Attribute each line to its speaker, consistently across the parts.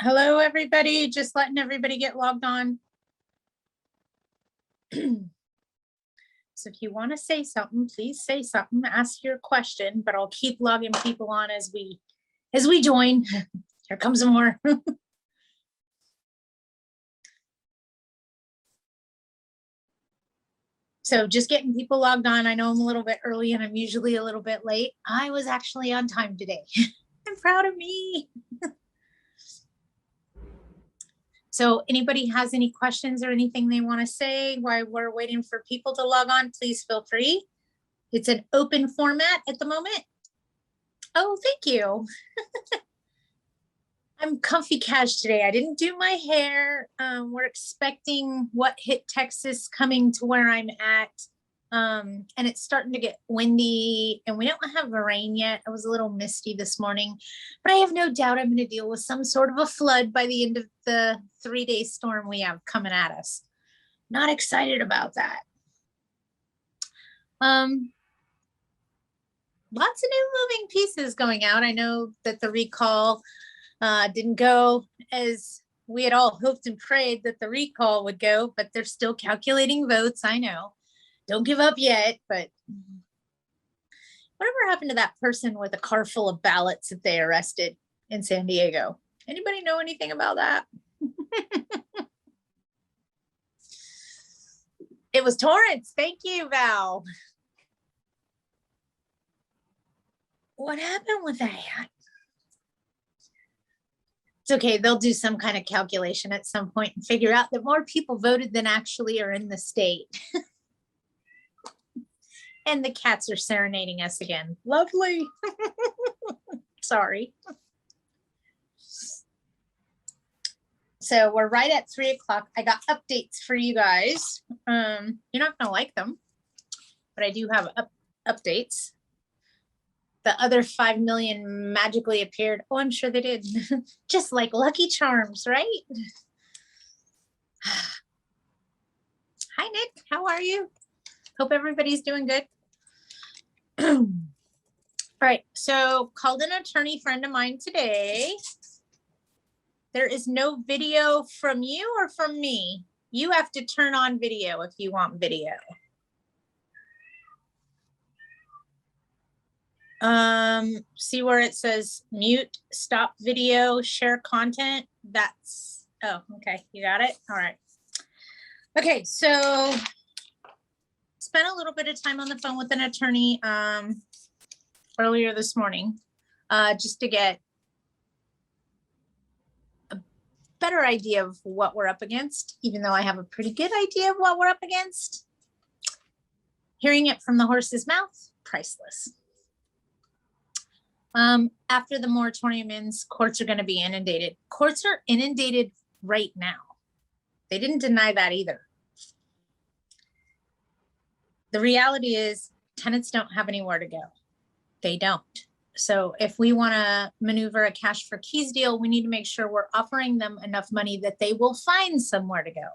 Speaker 1: Hello, everybody. Just letting everybody get logged on. So if you want to say something, please say something, ask your question, but I'll keep logging people on as we join. Here comes some more. So just getting people logged on. I know I'm a little bit early and I'm usually a little bit late. I was actually on time today. I'm proud of me. So anybody has any questions or anything they want to say while we're waiting for people to log on, please feel free. It's an open format at the moment. Oh, thank you. I'm comfy cash today. I didn't do my hair. We're expecting what hit Texas coming to where I'm at. And it's starting to get windy and we don't have rain yet. It was a little misty this morning, but I have no doubt I'm going to deal with some sort of a flood by the end of the 3-day storm we have coming at us. Not excited about that. Lots of new moving pieces going out. I know that the recall didn't go as we had all hoped and prayed that the recall would go, but they're still calculating votes. I know. Don't give up yet, but whatever happened to that person with a car full of ballots that they arrested in San Diego? Anybody know anything about that? It was Torrance. Thank you, Val. What happened with that? It's okay. They'll do some kind of calculation at some point and figure out that more people voted than actually are in the state. And the cats are serenading us again. Lovely. Sorry. So we're right at 3 o'clock. I got updates for you guys. You're not going to like them, but I do have updates. The other 5 million magically appeared. Oh, I'm sure they did. Just like Lucky Charms, right? Hi, Nick. How are you? Hope everybody's doing good. All right. So called an attorney friend of mine today. There is no video from you or from me. You have to turn on video if you want video. See where it says mute, stop video, share content. That's, oh, okay. You got it. All right. Okay. So spent a little bit of time on the phone with an attorney, earlier this morning, just to get a better idea of what we're up against, even though I have a pretty good idea of what we're up against. Hearing it from the horse's mouth, priceless. After the moratorium ends, courts are going to be inundated. Courts are inundated right now. They didn't deny that either. The reality is tenants don't have anywhere to go. They don't. So if we want to maneuver a cash for keys deal, we need to make sure we're offering them enough money that they will find somewhere to go.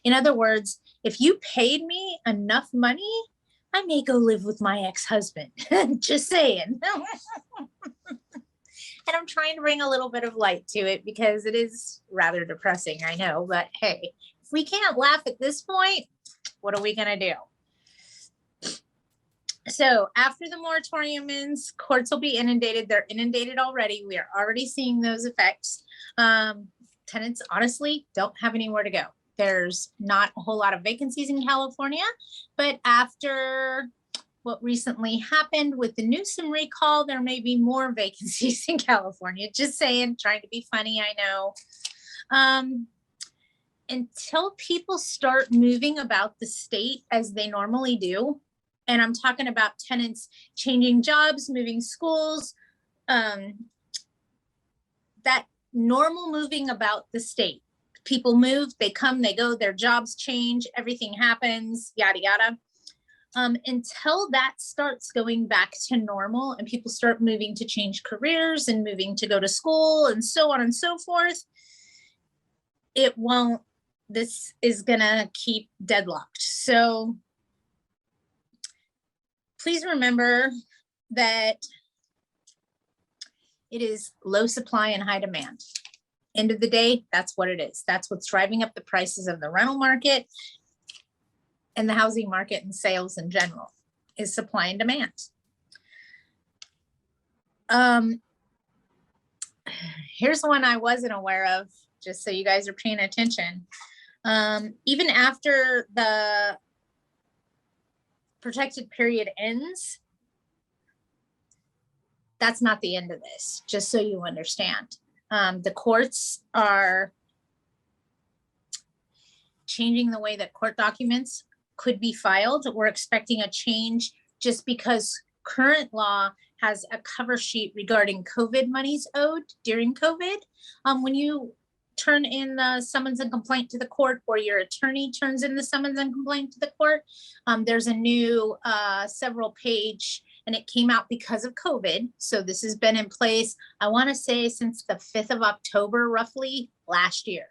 Speaker 1: In other words, if you paid me enough money, I may go live with my ex-husband. Just saying. And I'm trying to bring a little bit of light to it because it is rather depressing, I know. But hey, if we can't laugh at this point, what are we going to do? So after the moratorium ends, courts will be inundated. They're inundated already. We are already seeing those effects. Tenants honestly don't have anywhere to go. There's not a whole lot of vacancies in California, but after what recently happened with the Newsom recall, there may be more vacancies in California. Just saying, trying to be funny, I know. Until people start moving about the state as they normally do, and I'm talking about tenants changing jobs, moving schools, that normal moving about the state. People move, they come, they go, their jobs change, everything happens, yada, yada. Until that starts going back to normal and people start moving to change careers and moving to go to school and so on and so forth, it won't, this is gonna keep deadlocked. So please remember that it is low supply and high demand. End of the day, that's what it is. That's what's driving up the prices of the rental market and the housing market and sales in general, is supply and demand. Here's one I wasn't aware of, just so you guys are paying attention. Even after the protected period ends, that's not the end of this, just so you understand. The courts are changing the way that court documents could be filed. We're expecting a change just because current law has a cover sheet regarding COVID monies owed during COVID. When you turn in the summons and complaint to the court, or your attorney turns in the summons and complaint to the court, there's a new several page, and it came out because of COVID. So this has been in place, I want to say, since the 5th of October, roughly last year.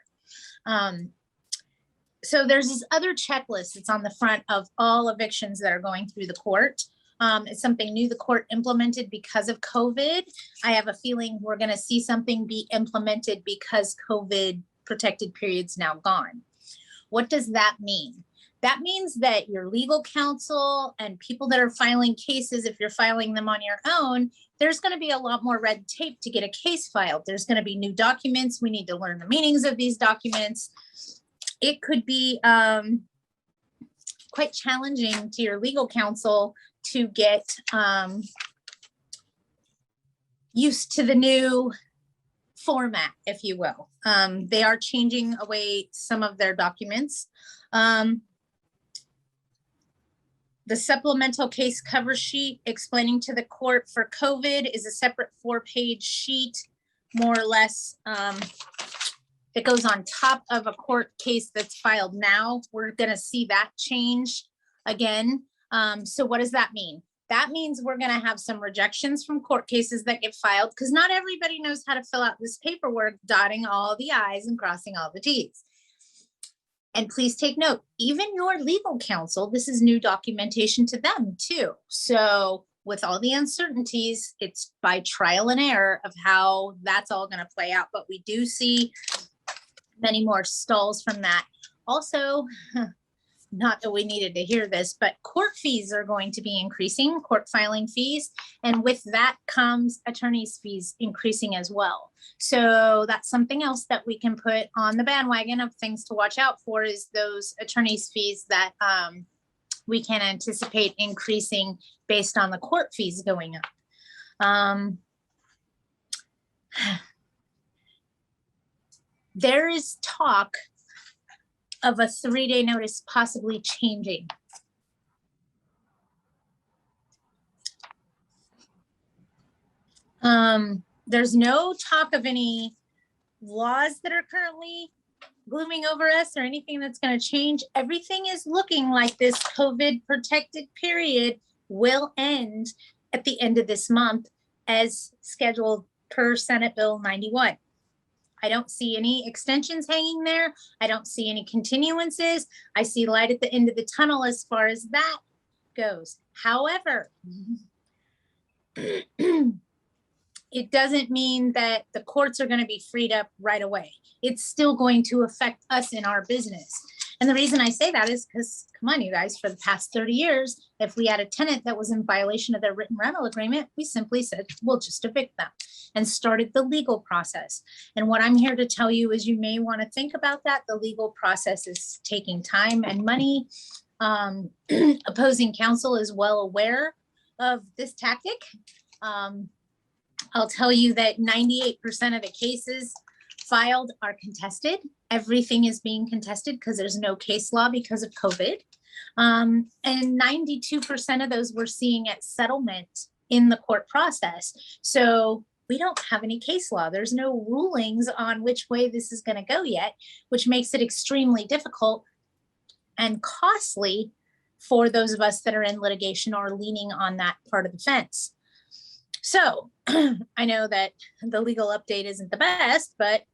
Speaker 1: So there's this other checklist that's on the front of all evictions that are going through the court. It's something new the court implemented because of COVID. I have a feeling we're going to see something be implemented because COVID protected period's now gone. What does that mean? That means that your legal counsel and people that are filing cases, if you're filing them on your own, there's going to be a lot more red tape to get a case filed. There's going to be new documents. We need to learn the meanings of these documents. It could be quite challenging to your legal counsel to get used to the new format, if you will. They are changing away some of their documents. The supplemental case cover sheet explaining to the court for COVID is a separate 4-page sheet, more or less. It goes on top of a court case that's filed now. We're going to see that change again. So what does that mean? That means we're going to have some rejections from court cases that get filed, because not everybody knows how to fill out this paperwork, dotting all the I's and crossing all the T's. And please take note, even your legal counsel, this is new documentation to them too. So with all the uncertainties, it's by trial and error of how that's all going to play out. But we do see many more stalls from that. Also, not that we needed to hear this, but court fees are going to be increasing, court filing fees. And with that comes attorney's fees increasing as well. So that's something else that we can put on the bandwagon of things to watch out for, is those attorney's fees that we can anticipate increasing based on the court fees going up. There is talk of a 3-day notice possibly changing. There's no talk of any laws that are currently looming over us or anything that's going to change. Everything is looking like this COVID protected period will end at the end of this month as scheduled per Senate Bill 91. I don't see any extensions hanging there. I don't see any continuances. I see light at the end of the tunnel as far as that goes. However, it doesn't mean that the courts are going to be freed up right away. It's still going to affect us in our business. And the reason I say that is because, come on, you guys, for the past 30 years, if we had a tenant that was in violation of their written rental agreement, we simply said, we'll just evict them, and started the legal process. And what I'm here to tell you is you may want to think about that. The legal process is taking time and money. Opposing counsel is well aware of this tactic. I'll tell you that 98% of the cases filed are contested. Everything is being contested because there's no case law because of COVID. And 92% of those we're seeing at settlement in the court process. So we don't have any case law. There's no rulings on which way this is going to go yet, which makes it extremely difficult and costly for those of us that are in litigation or leaning on that part of the fence. So I know that the legal update isn't the best, but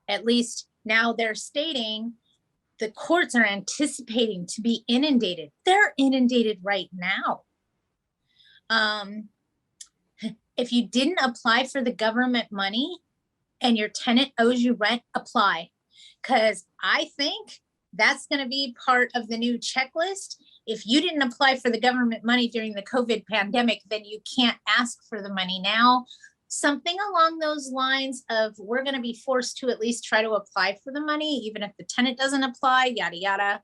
Speaker 1: at least now they're stating the courts are anticipating to be inundated. They're inundated right now. If you didn't apply for the government money, and your tenant owes you rent, apply. Because I think that's going to be part of the new checklist. If you didn't apply for the government money during the COVID pandemic, then you can't ask for the money now. Something along those lines of we're going to be forced to at least try to apply for the money, even if the tenant doesn't apply, yada, yada.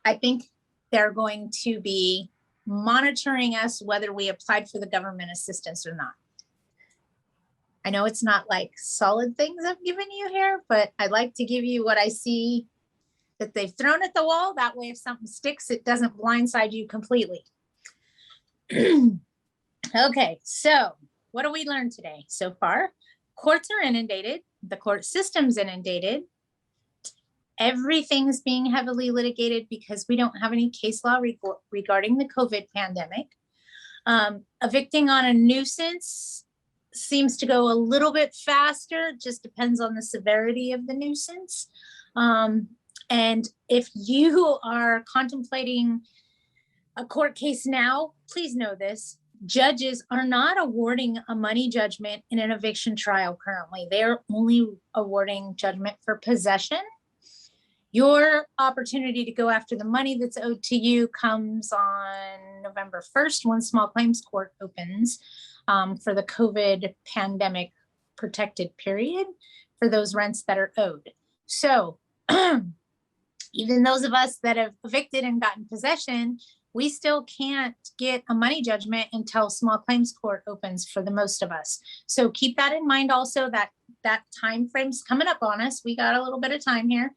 Speaker 1: I think they're going to be monitoring us whether we applied for the government assistance or not. I know it's not like solid things I've given you here, but I'd like to give you what I see that they've thrown at the wall. That way, if something sticks, it doesn't blindside you completely. Okay, so what do we learn today so far? Courts are inundated. The court system's inundated. Everything's being heavily litigated because we don't have any case law regarding the COVID pandemic. Evicting on a nuisance seems to go a little bit faster. It just depends on the severity of the nuisance. And if you are contemplating a court case now, please know this. Judges are not awarding a money judgment in an eviction trial currently. They're only awarding judgment for possession. Your opportunity to go after the money that's owed to you comes on November 1st when small claims court opens for the COVID pandemic protected period for those rents that are owed. So even those of us that have evicted and gotten possession, we still can't get a money judgment until small claims court opens for the most of us. So keep that in mind also, that time frame's coming up on us. We got a little bit of time here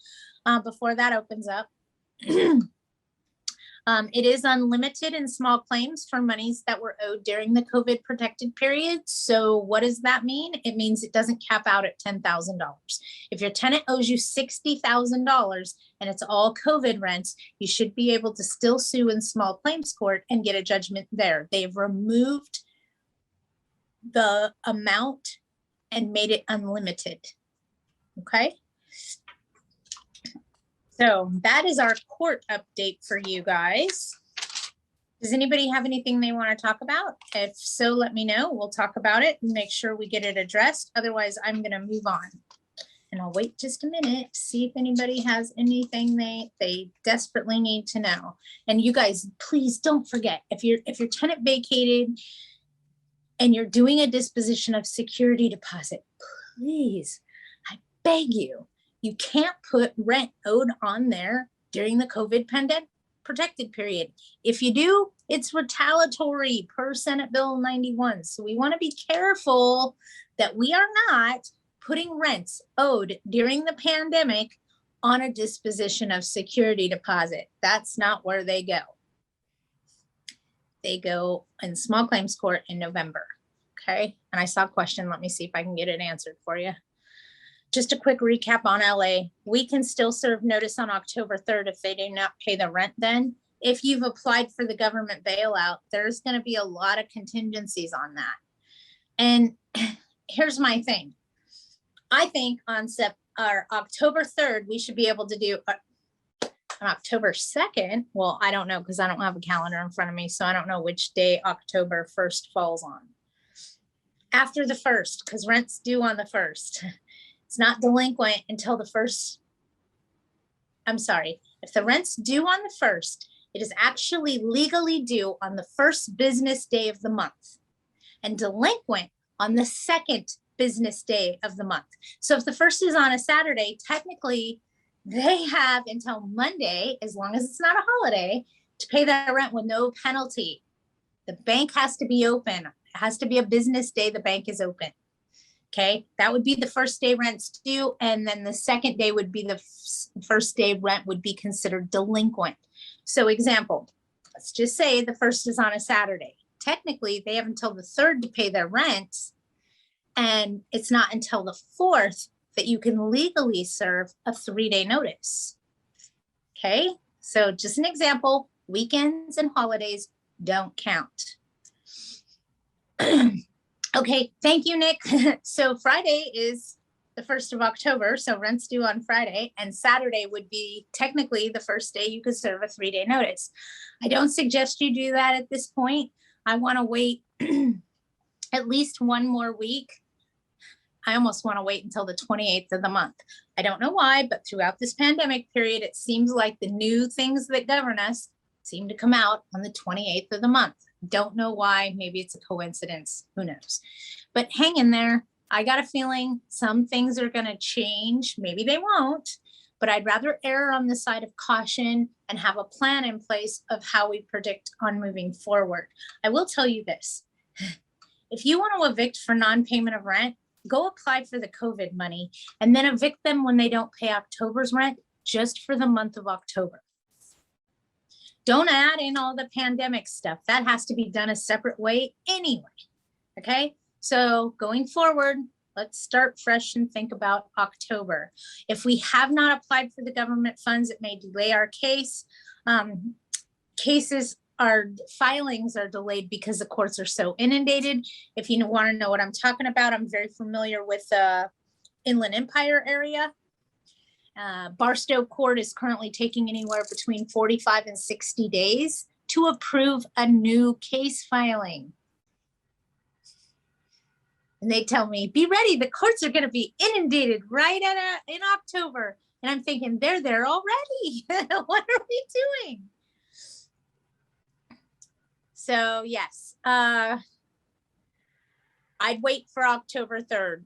Speaker 1: before that opens up. It is unlimited in small claims for monies that were owed during the COVID protected period. So what does that mean? It means it doesn't cap out at $10,000. If your tenant owes you $60,000 and it's all COVID rents, you should be able to still sue in small claims court and get a judgment there. They've removed the amount and made it unlimited. Okay. So that is our court update for you guys. Does anybody have anything they want to talk about? If so, let me know. We'll talk about it and make sure we get it addressed. Otherwise, I'm going to move on. And I'll wait just a minute to see if anybody has anything they desperately need to know. And you guys, please don't forget, if your tenant vacated and you're doing a disposition of security deposit, please, I beg you, you can't put rent owed on there during the COVID pandemic protected period. If you do, it's retaliatory per Senate Bill 91. So we want to be careful that we are not putting rents owed during the pandemic on a disposition of security deposit. That's not where they go. They go in small claims court in November. Okay. And I saw a question. Let me see if I can get it answered for you. Just a quick recap on LA. We can still serve notice on October 3rd if they do not pay the rent then. If you've applied for the government bailout, there's going to be a lot of contingencies on that. And here's my thing. I think on October 3rd, we should be able to do on October 2nd. Well, I don't know because I don't have a calendar in front of me, so I don't know which day October 1st falls on. After the 1st, because rent's due on the 1st. It's not delinquent until the 1st. I'm sorry. If the rent's due on the 1st, it is actually legally due on the 1st business day of the month and delinquent on the 2nd business day of the month. So if the 1st is on a Saturday, technically they have until Monday, as long as it's not a holiday, to pay their rent with no penalty. The bank has to be open. It has to be a business day the bank is open. Okay, that would be the first day rent's due, and then the second day would be the first day rent would be considered delinquent. So example, let's just say the 1st is on a Saturday. Technically, they have until the 3rd to pay their rent, and it's not until the 4th that you can legally serve a 3-day notice. Okay, so just an example, weekends and holidays don't count. Okay, thank you, Nick. So Friday is the 1st of October, so rent's due on Friday, and Saturday would be technically the first day you could serve a 3-day notice. I don't suggest you do that at this point. I want to wait at least one more week. I almost want to wait until the 28th of the month. I don't know why, but throughout this pandemic period, it seems like the new things that govern us seem to come out on the 28th of the month. Don't know why. Maybe it's a coincidence. Who knows? But hang in there. I got a feeling some things are going to change. Maybe they won't, but I'd rather err on the side of caution and have a plan in place of how we predict on moving forward. I will tell you this. If you want to evict for non-payment of rent, go apply for the COVID money and then evict them when they don't pay October's rent just for the month of October. Don't add in all the pandemic stuff. That has to be done a separate way anyway. Okay, so going forward, let's start fresh and think about October. If we have not applied for the government funds, it may delay our case. Our filings are delayed because the courts are so inundated. If you want to know what I'm talking about, I'm very familiar with the Inland Empire area. Barstow Court is currently taking anywhere between 45 and 60 days to approve a new case filing. And they tell me, be ready, the courts are going to be inundated right in October. And I'm thinking, they're there already. What are we doing? So yes, I'd wait for October 3rd.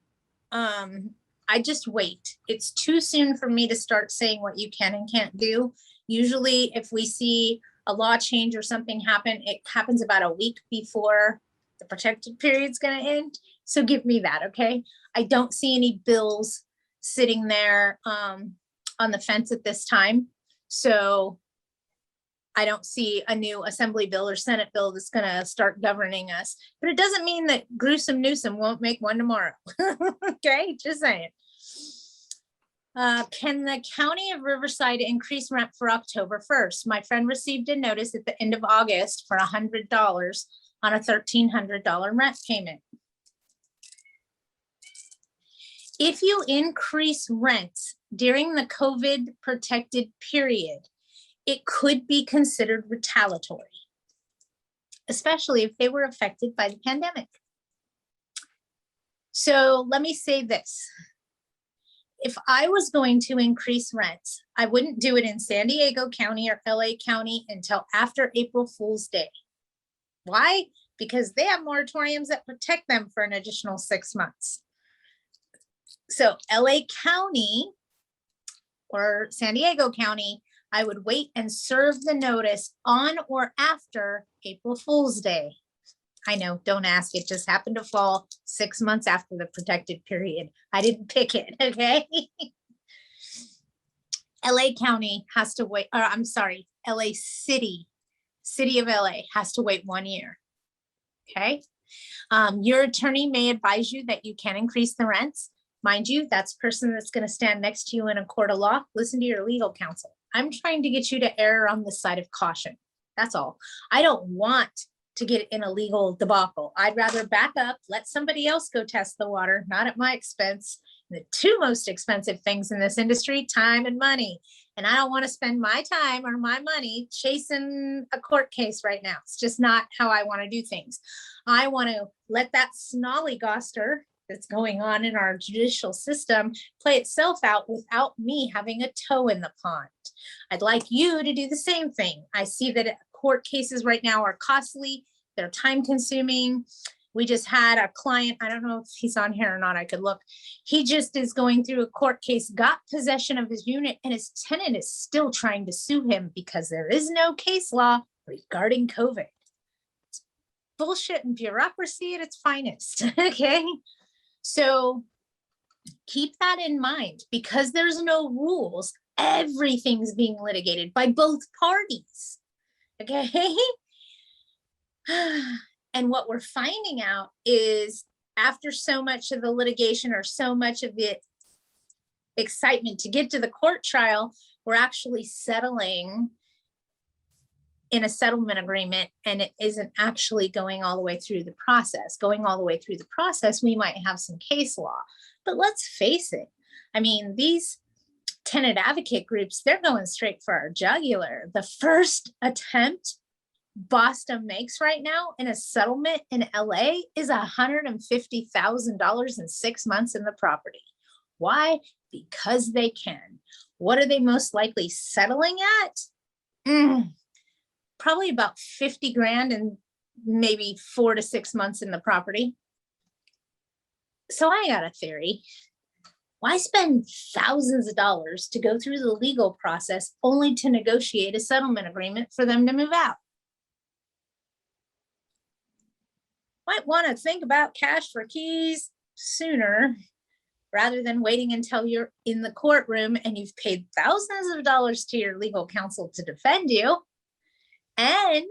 Speaker 1: I just wait. It's too soon for me to start saying what you can and can't do. Usually if we see a law change or something happen, it happens about a week before the protected period's going to end. So give me that, okay? I don't see any bills sitting there on the fence at this time. So I don't see a new assembly bill or Senate bill that's going to start governing us, but it doesn't mean that gruesome Newsom won't make one tomorrow. Okay, just saying. Can the County of Riverside increase rent for October 1st? My friend received a notice at the end of August for $100 on a $1,300 rent payment. If you increase rent during the COVID protected period, it could be considered retaliatory, especially if they were affected by the pandemic. So let me say this. If I was going to increase rents, I wouldn't do it in San Diego County or LA County until after April Fool's Day. Why? Because they have moratoriums that protect them for an additional 6 months. So LA County or San Diego County, I would wait and serve the notice on or after April Fool's Day. I know, don't ask, it just happened to fall 6 months after the protected period. I didn't pick it, okay? LA County has to wait, or I'm sorry, LA City of LA has to wait 1 year, okay? Your attorney may advise you that you can increase the rents. Mind you, that's the person that's gonna stand next to you in a court of law. Listen to your legal counsel. I'm trying to get you to err on the side of caution. That's all. I don't want to get in a legal debacle. I'd rather back up, let somebody else go test the water, not at my expense. The two most expensive things in this industry, time and money. And I don't want to spend my time or my money chasing a court case right now. It's just not how I want to do things. I want to let that snollygoster that's going on in our judicial system play itself out without me having a toe in the pond. I'd like you to do the same thing. I see that court cases right now are costly, they're time consuming. We just had a client, I don't know if he's on here or not, I could look. He just is going through a court case, got possession of his unit, and his tenant is still trying to sue him because there is no case law regarding COVID. It's bullshit and bureaucracy at its finest, okay? So keep that in mind. Because there's no rules, everything's being litigated by both parties, okay? And what we're finding out is after so much of the litigation or so much of the excitement to get to the court trial, we're actually settling in a settlement agreement, and it isn't actually going all the way through the process. Going all the way through the process, we might have some case law, but let's face it. I mean, these tenant advocate groups, they're going straight for our jugular. The first attempt Boston makes right now in a settlement in LA is $150,000 in 6 months in the property. Why? Because they can. What are they most likely settling at? Probably about 50 grand and maybe 4 to 6 months in the property. So I got a theory. Why spend thousands of dollars to go through the legal process only to negotiate a settlement agreement for them to move out? Might want to think about cash for keys sooner rather than waiting until you're in the courtroom and you've paid thousands of dollars to your legal counsel to defend you. And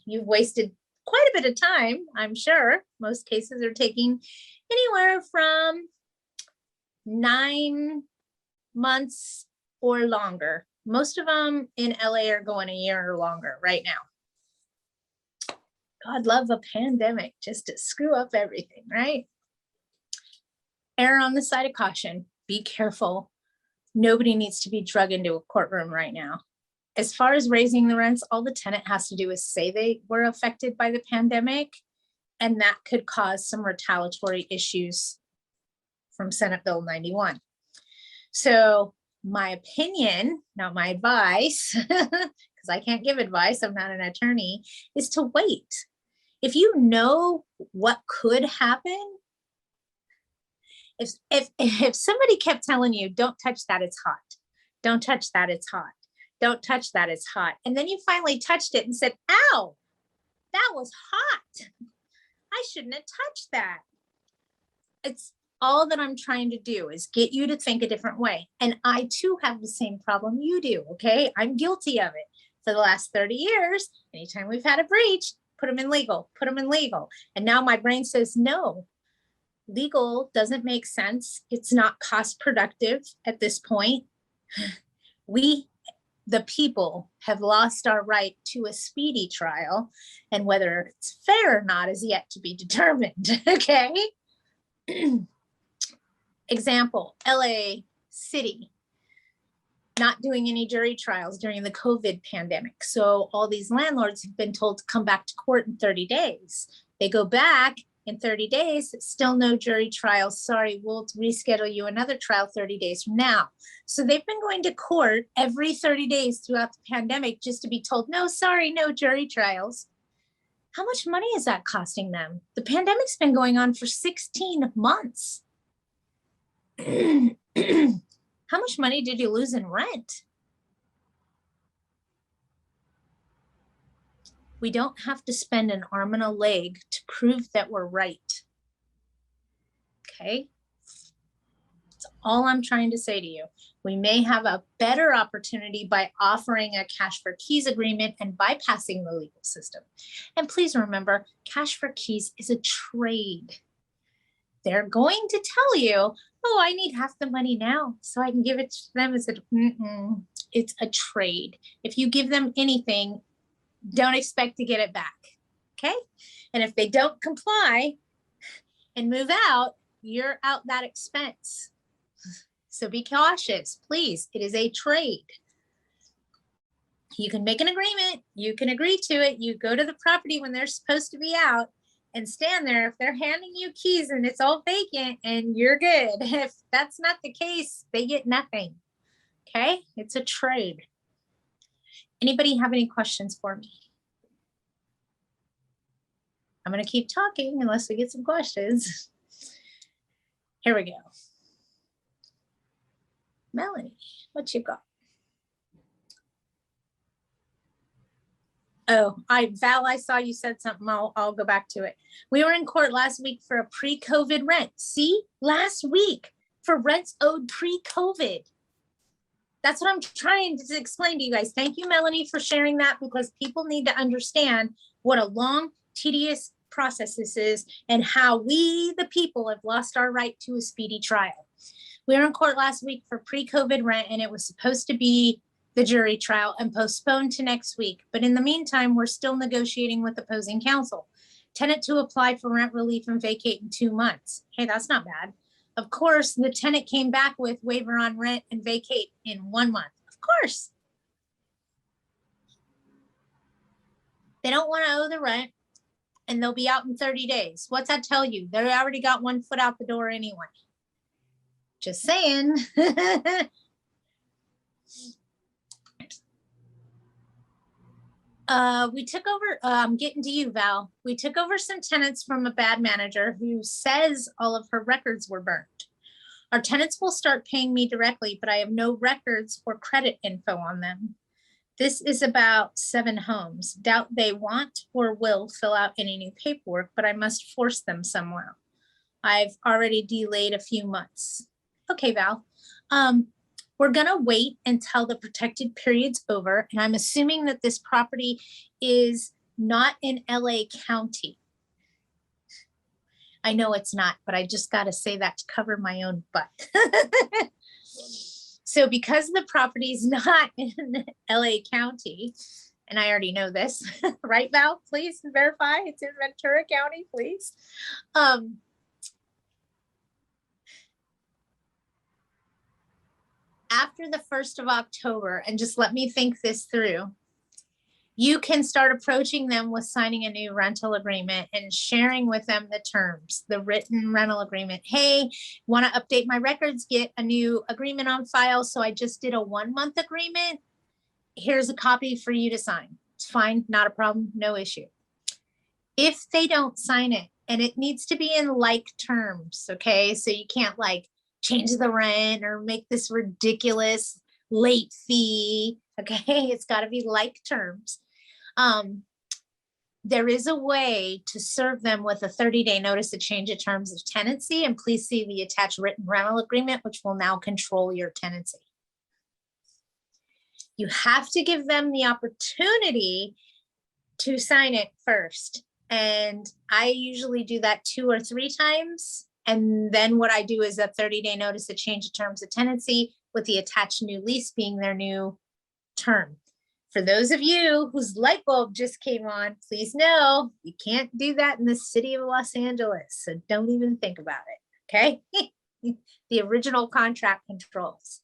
Speaker 1: you've wasted quite a bit of time, I'm sure. Most cases are taking anywhere from 9 months or longer. Most of them in LA are going a year or longer right now. God love a pandemic just to screw up everything, right? Err on the side of caution. Be careful. Nobody needs to be drugged into a courtroom right now. As far as raising the rents, all the tenant has to do is say they were affected by the pandemic, and that could cause some retaliatory issues from Senate Bill 91. So my opinion, not my advice, because I can't give advice, I'm not an attorney, is to wait. If you know what could happen, if somebody kept telling you, don't touch that, it's hot. Don't touch that, it's hot. Don't touch that, it's hot. And then you finally touched it and said, ow, that was hot. I shouldn't have touched that. It's all that I'm trying to do is get you to think a different way. And I too have the same problem you do, okay? I'm guilty of it. For the last 30 years, anytime we've had a breach, put them in legal, put them in legal. And now my brain says, no, legal doesn't make sense. It's not cost productive at this point. We, the people, have lost our right to a speedy trial, and whether it's fair or not is yet to be determined, okay? Example, LA City, not doing any jury trials during the COVID pandemic. So all these landlords have been told to come back to court in 30 days. They go back in 30 days, still no jury trials. Sorry, we'll reschedule you another trial 30 days from now. So they've been going to court every 30 days throughout the pandemic just to be told, no, sorry, no jury trials. How much money is that costing them? The pandemic's been going on for 16 months. How much money did you lose in rent? We don't have to spend an arm and a leg to prove that we're right. Okay? That's all I'm trying to say to you. We may have a better opportunity by offering a cash for keys agreement and bypassing the legal system. And please remember, cash for keys is a trade. They're going to tell you, oh, I need half the money now so I can give it to them. It's a trade. If you give them anything, don't expect to get it back, okay? And if they don't comply and move out, you're out that expense. So be cautious, please. It is a trade. You can make an agreement. You can agree to it. You go to the property when they're supposed to be out and stand there. If they're handing you keys and it's all vacant and you're good. If that's not the case, they get nothing, okay? It's a trade. Anybody have any questions for me? I'm going to keep talking unless we get some questions. Here we go. Melanie, what you got? Oh, Val, I saw you said something. I'll go back to it. We were in court last week for a pre-COVID rent. See, last week for rents owed pre-COVID. That's what I'm trying to explain to you guys. Thank you, Melanie, for sharing that, because people need to understand what a long, tedious process this is and how we, the people, have lost our right to a speedy trial. We were in court last week for pre-COVID rent, and it was supposed to be the jury trial and postponed to next week. But in the meantime, we're still negotiating with opposing counsel. Tenant to apply for rent relief and vacate in 2 months. Hey, that's not bad. Of course, the tenant came back with waiver on rent and vacate in 1 month. Of course. They don't want to owe the rent and they'll be out in 30 days. What's that tell you? They already got one foot out the door anyway. Just saying. We took over, I'm getting to you, Val. We took over some tenants from a bad manager who says all of her records were burned. Our tenants will start paying me directly, but I have no records or credit info on them. This is about 7 homes. Doubt they want or will fill out any new paperwork, but I must force them somehow. I've already delayed a few months. Okay, Val. We're gonna wait until the protected period's over, and I'm assuming that this property is not in LA County. I know it's not, but I just gotta say that to cover my own butt. So because the property is not in LA County, and I already know this, right, Val? Please verify it's in Ventura County, please. After the 1st of October, and just let me think this through, you can start approaching them with signing a new rental agreement and sharing with them the terms, the written rental agreement. Hey, want to update my records, get a new agreement on file. So I just did a 1-month agreement. Here's a copy for you to sign. It's fine, not a problem, no issue. If they don't sign it, and it needs to be in like terms, okay? So you can't like change the rent or make this ridiculous late fee, okay? It's got to be like terms. There is a way to serve them with a 30-day notice of change of terms of tenancy, and please see the attached written rental agreement, which will now control your tenancy. You have to give them the opportunity to sign it first. And I usually do that 2 or 3 times. And then what I do is a 30-day notice of change of terms of tenancy with the attached new lease being their new term. For those of you whose light bulb just came on, please know you can't do that in the city of Los Angeles. So don't even think about it, okay? The original contract controls.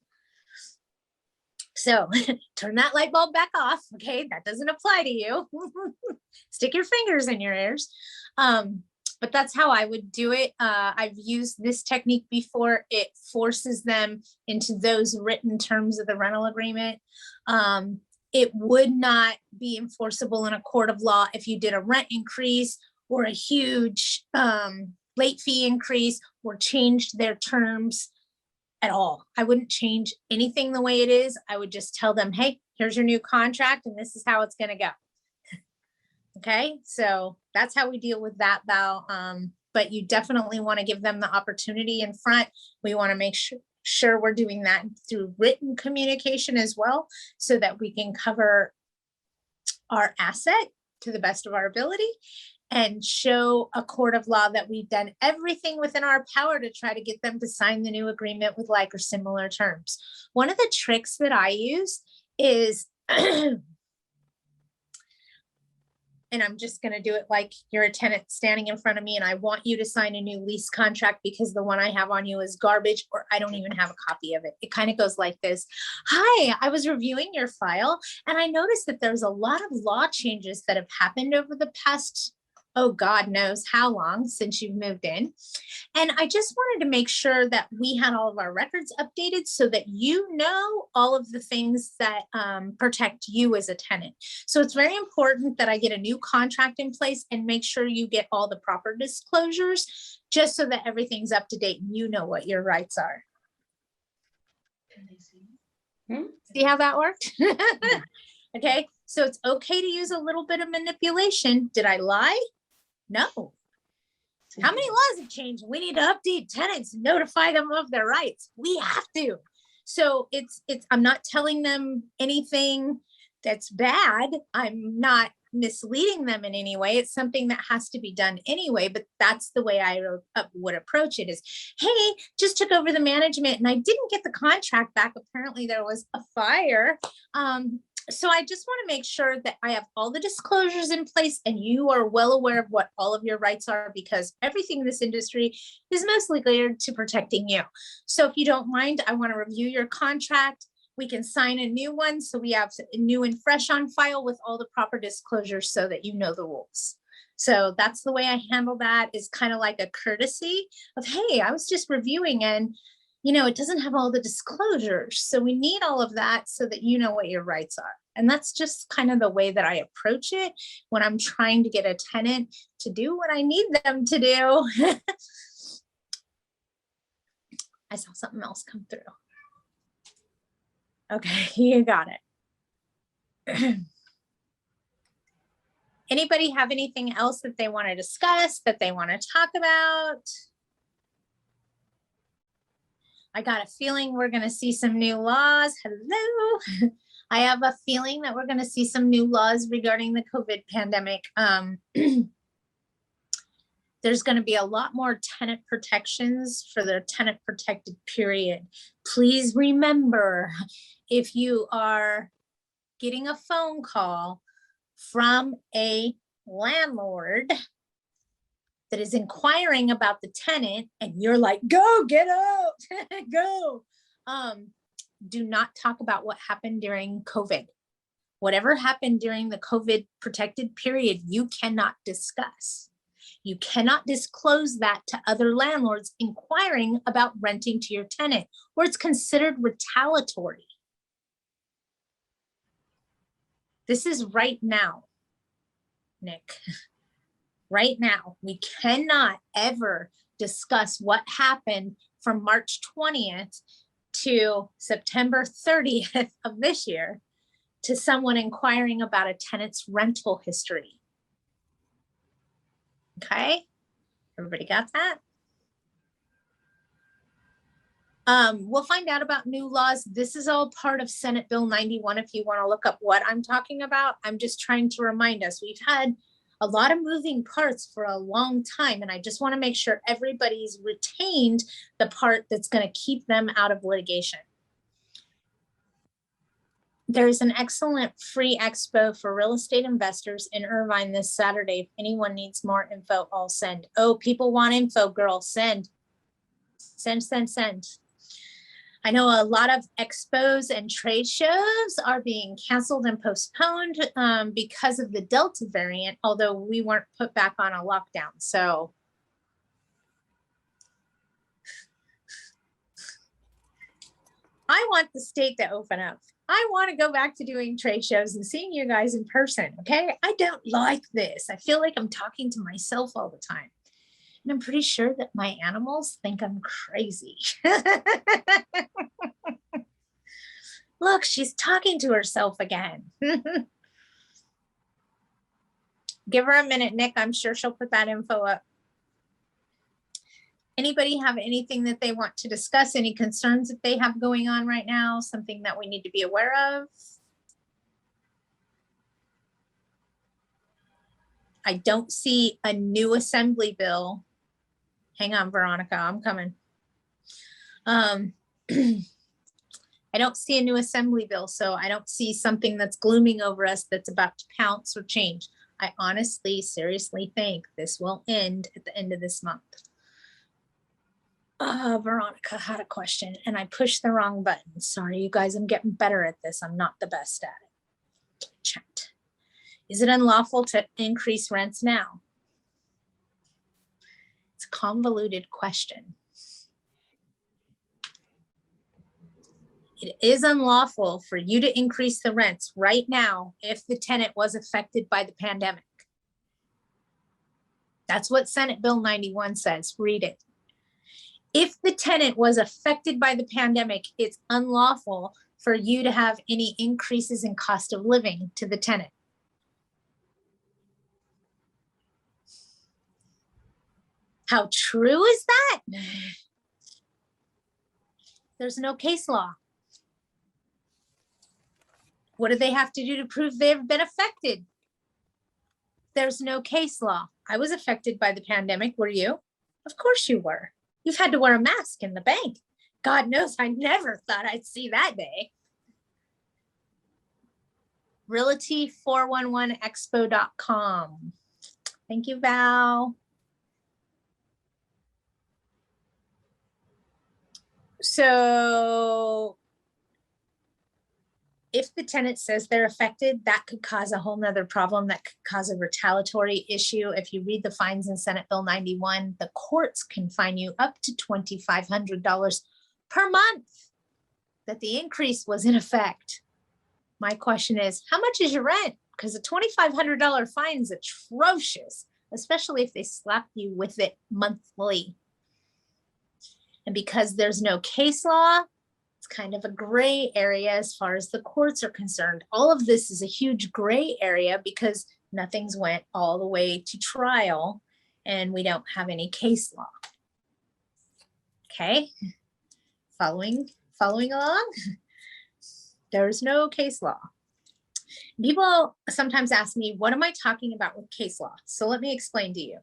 Speaker 1: So turn that light bulb back off, okay? That doesn't apply to you. Stick your fingers in your ears. But that's how I would do it. I've used this technique before. It forces them into those written terms of the rental agreement. It would not be enforceable in a court of law if you did a rent increase or a huge late fee increase or changed their terms at all. I wouldn't change anything the way it is. I would just tell them, hey, here's your new contract and this is how it's gonna go. Okay, so that's how we deal with that, Val. But you definitely want to give them the opportunity in front. We want to make sure we're doing that through written communication as well, so that we can cover our asset to the best of our ability and show a court of law that we've done everything within our power to try to get them to sign the new agreement with like or similar terms. One of the tricks that I use is and I'm just going to do it like you're a tenant standing in front of me and I want you to sign a new lease contract because the one I have on you is garbage or I don't even have a copy of it. It kind of goes like this. Hi, I was reviewing your file and I noticed that there's a lot of law changes that have happened over the past, oh, God knows how long since you've moved in. And I just wanted to make sure that we had all of our records updated so that you know all of the things that protect you as a tenant. So it's very important that I get a new contract in place and make sure you get all the proper disclosures just so that everything's up to date and you know what your rights are. See how that worked? Okay, so it's okay to use a little bit of manipulation. Did I lie? No. How many laws have changed? We need to update tenants, notify them of their rights. We have to. So I'm not telling them anything that's bad. I'm not misleading them in any way. It's something that has to be done anyway, but that's the way I would approach it is, hey, just took over the management and I didn't get the contract back. Apparently there was a fire. So I just want to make sure that I have all the disclosures in place and you are well aware of what all of your rights are because everything in this industry is mostly geared to protecting you. So if you don't mind, I want to review your contract. We can sign a new one so we have a new and fresh on file with all the proper disclosures so that you know the rules. So that's the way I handle that, is kind of like a courtesy of, hey, I was just reviewing and, you know, it doesn't have all the disclosures. So we need all of that so that you know what your rights are. And that's just kind of the way that I approach it when I'm trying to get a tenant to do what I need them to do. I saw something else come through. Okay, you got it. Anybody have anything else that they want to discuss, that they want to talk about? I got a feeling we're going to see some new laws. Hello. I have a feeling that we're going to see some new laws regarding the COVID pandemic. There's going to be a lot more tenant protections for their tenant protected period. Please remember, if you are getting a phone call from a landlord that is inquiring about the tenant and you're like, go get out, go. Do not talk about what happened during COVID. Whatever happened during the COVID protected period, you cannot discuss. You cannot disclose that to other landlords inquiring about renting to your tenant, or it's considered retaliatory. This is right now, Nick. Right now, we cannot ever discuss what happened from March 20th to September 30th of this year to someone inquiring about a tenant's rental history. Okay, everybody got that? We'll find out about new laws. This is all part of Senate Bill 91. If you want to look up what I'm talking about, I'm just trying to remind us, we've had a lot of moving parts for a long time, and I just want to make sure everybody's retained the part that's going to keep them out of litigation. There's an excellent free expo for real estate investors in Irvine this Saturday. If anyone needs more info, I'll send. Oh, people want info, girl, send. Send. I know a lot of expos and trade shows are being canceled and postponed because of the Delta variant, although we weren't put back on a lockdown. So I want the state to open up. I want to go back to doing trade shows and seeing you guys in person, okay? I don't like this. I feel like I'm talking to myself all the time. And I'm pretty sure that my animals think I'm crazy. Look, she's talking to herself again. Give her a minute, Nick. I'm sure she'll put that info up. Anybody have anything that they want to discuss? Any concerns that they have going on right now? Something that we need to be aware of? I don't see a new assembly bill. Hang on, Veronica, I'm coming. I don't see a new assembly bill, so I don't see something that's glooming over us that's about to pounce or change. I honestly, seriously think this will end at the end of this month. Veronica had a question and I pushed the wrong button. Sorry, you guys, I'm getting better at this. I'm not the best at it. Chat. Is it unlawful to increase rents now? It's a convoluted question. It is unlawful for you to increase the rents right now if the tenant was affected by the pandemic. That's what Senate Bill 91 says. Read it. If the tenant was affected by the pandemic, it's unlawful for you to have any increases in cost of living to the tenant. How true is that? There's no case law. What do they have to do to prove they've been affected? There's no case law. I was affected by the pandemic. Were you? Of course you were. You've had to wear a mask in the bank. God knows I never thought I'd see that day. Realty411expo.com. Thank you, Val. So if the tenant says they're affected, that could cause a whole nother problem. That could cause a retaliatory issue. If you read the fines in Senate Bill 91, the courts can fine you up to $2,500 per month that the increase was in effect. My question is, how much is your rent? Because a $2,500 fine is atrocious, especially if they slap you with it monthly. And because there's no case law, it's kind of a gray area as far as the courts are concerned. All of this is a huge gray area because nothing's went all the way to trial and we don't have any case law. Okay, following along? There's no case law. People sometimes ask me, what am I talking about with case law? So let me explain to you.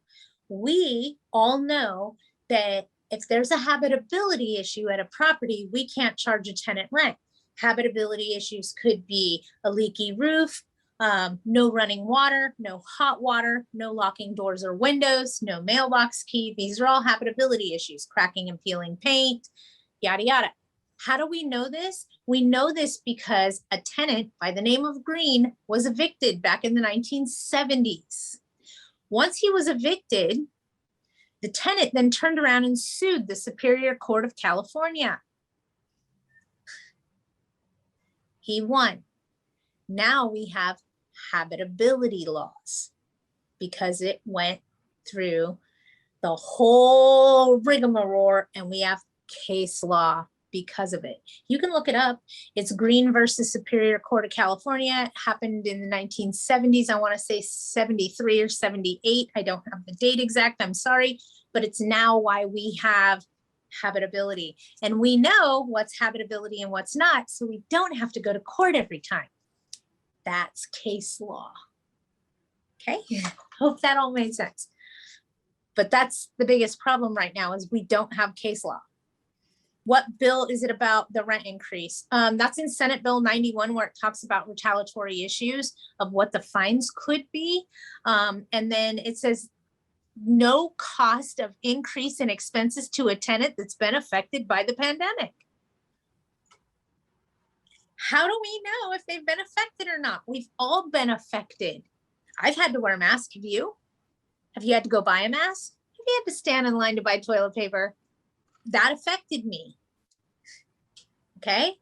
Speaker 1: We all know that if there's a habitability issue at a property, we can't charge a tenant rent. Habitability issues could be a leaky roof, no running water, no hot water, no locking doors or windows, no mailbox key. These are all habitability issues, cracking and peeling paint, yada, yada. How do we know this? We know this because a tenant by the name of Green was evicted back in the 1970s. Once he was evicted, the tenant then turned around and sued the Superior Court of California. He won. Now we have habitability laws because it went through the whole rigmarole and we have case law because of it. You can look it up. It's Green versus Superior Court of California. It happened in the 1970s. I want to say 73 or 78. I don't have the date exact. I'm sorry, but it's now why we have habitability. And we know what's habitability and what's not, so we don't have to go to court every time. That's case law. Okay, hope that all made sense. But that's the biggest problem right now is we don't have case law. What bill is it about the rent increase? That's in Senate Bill 91 where it talks about retaliatory issues of what the fines could be. And then it says no cost of increase in expenses to a tenant that's been affected by the pandemic. How do we know if they've been affected or not? We've all been affected. I've had to wear a mask. Have you? Have you had to go buy a mask? Have you had to stand in line to buy toilet paper? That affected me. Okay,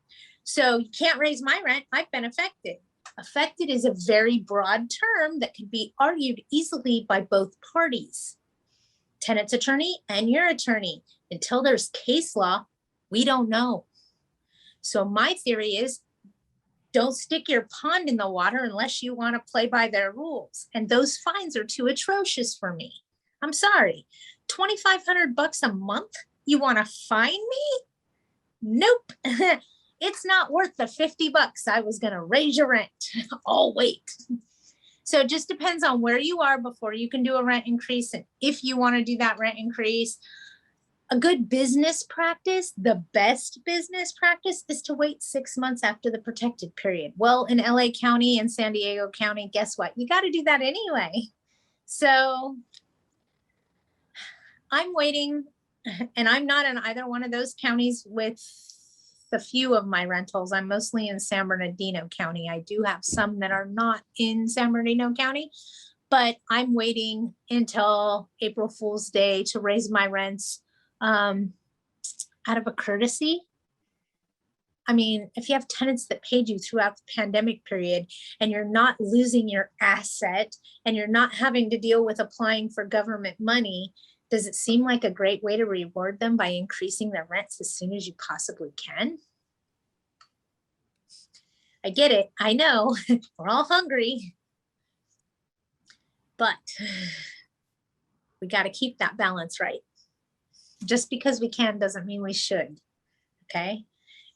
Speaker 1: so you can't raise my rent. I've been affected. Affected is a very broad term that can be argued easily by both parties, tenant's attorney and your attorney. Until there's case law, we don't know. So my theory is don't stick your pond in the water unless you want to play by their rules. And those fines are too atrocious for me. I'm sorry, $2,500 a month? You want to fine me? Nope. It's not worth the $50 I was going to raise your rent. Oh, wait. So it just depends on where you are before you can do a rent increase. And if you want to do that rent increase, a good business practice, the best business practice is to wait 6 months after the protected period. Well, in LA County and San Diego County, guess what? You got to do that anyway. So I'm waiting. And I'm not in either one of those counties with a few of my rentals. I'm mostly in San Bernardino County. I do have some that are not in San Bernardino County, but I'm waiting until April Fool's Day to raise my rents out of a courtesy. I mean, if you have tenants that paid you throughout the pandemic period and you're not losing your asset and you're not having to deal with applying for government money, does it seem like a great way to reward them by increasing their rents as soon as you possibly can? I get it. I know we're all hungry, but we got to keep that balance right. Just because we can doesn't mean we should. Okay.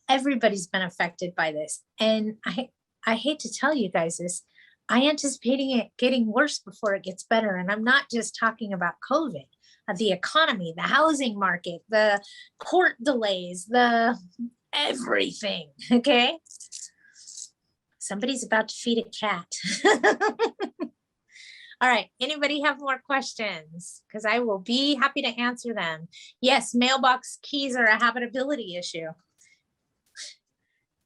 Speaker 1: Everybody's been affected by this. And I hate to tell you guys this, I anticipating it getting worse before it gets better. And I'm not just talking about COVID. The economy, the housing market, the court delays, the everything, okay? Somebody's about to feed a cat. All right, anybody have more questions? Because I will be happy to answer them. Yes, mailbox keys are a habitability issue.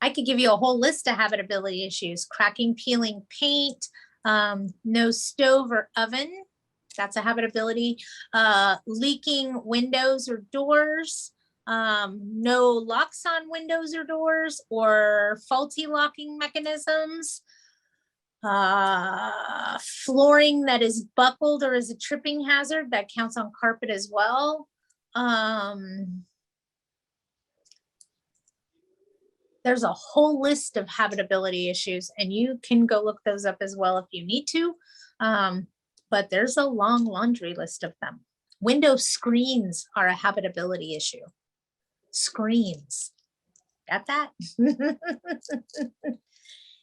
Speaker 1: I could give you a whole list of habitability issues: cracking, peeling paint, no stove or oven. That's a habitability. Leaking windows or doors, no locks on windows or doors, or faulty locking mechanisms. Flooring that is buckled or is a tripping hazard, that counts on carpet as well. There's a whole list of habitability issues, and you can go look those up as well if you need to. But there's a long laundry list of them. Window screens are a habitability issue. Screens. Got that?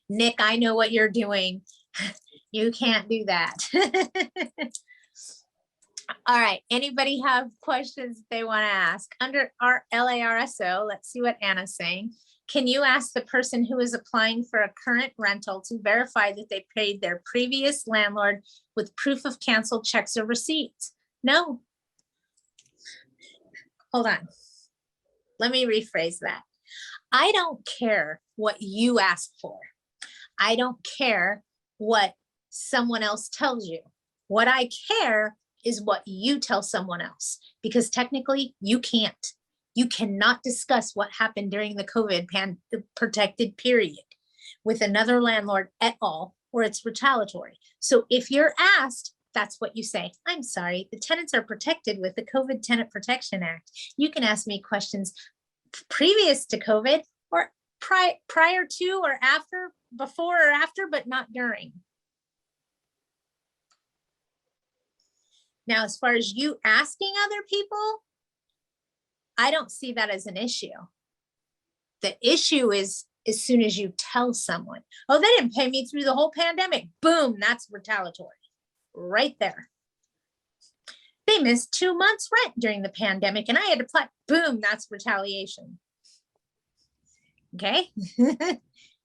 Speaker 1: Nick, I know what you're doing. You can't do that. All right. Anybody have questions they want to ask? Under our LARSO, let's see what Anna's saying. Can you ask the person who is applying for a current rental to verify that they paid their previous landlord with proof of canceled checks or receipts? No. Hold on. Let me rephrase that. I don't care what you ask for. I don't care what someone else tells you. What I care is what you tell someone else, because technically you can't. You cannot discuss what happened during the COVID protected period with another landlord at all, or it's retaliatory. So if you're asked, that's what you say. I'm sorry, the tenants are protected with the COVID Tenant Protection Act. You can ask me questions previous to COVID, or prior to or after, before or after, but not during. Now, as far as you asking other people, I don't see that as an issue. The issue is as soon as you tell someone, oh, they didn't pay me through the whole pandemic. Boom, that's retaliatory right there. They missed 2 months rent during the pandemic and I had to apply. Boom, that's retaliation. Okay,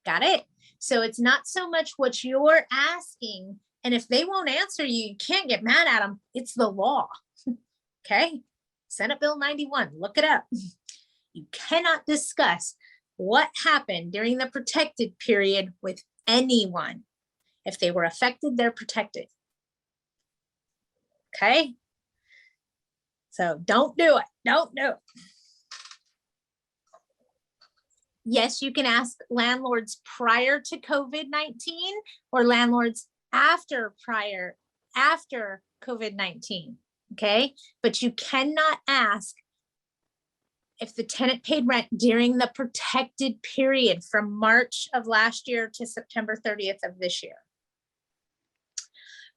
Speaker 1: got it? So it's not so much what you're asking. And if they won't answer you, you can't get mad at them. It's the law. Okay. Senate Bill 91, look it up. You cannot discuss what happened during the protected period with anyone. If they were affected, they're protected. Okay? So don't do it. Don't do it. Yes, you can ask landlords prior to COVID-19 or landlords after COVID-19. Okay, but you cannot ask if the tenant paid rent during the protected period from March of last year to September 30th of this year.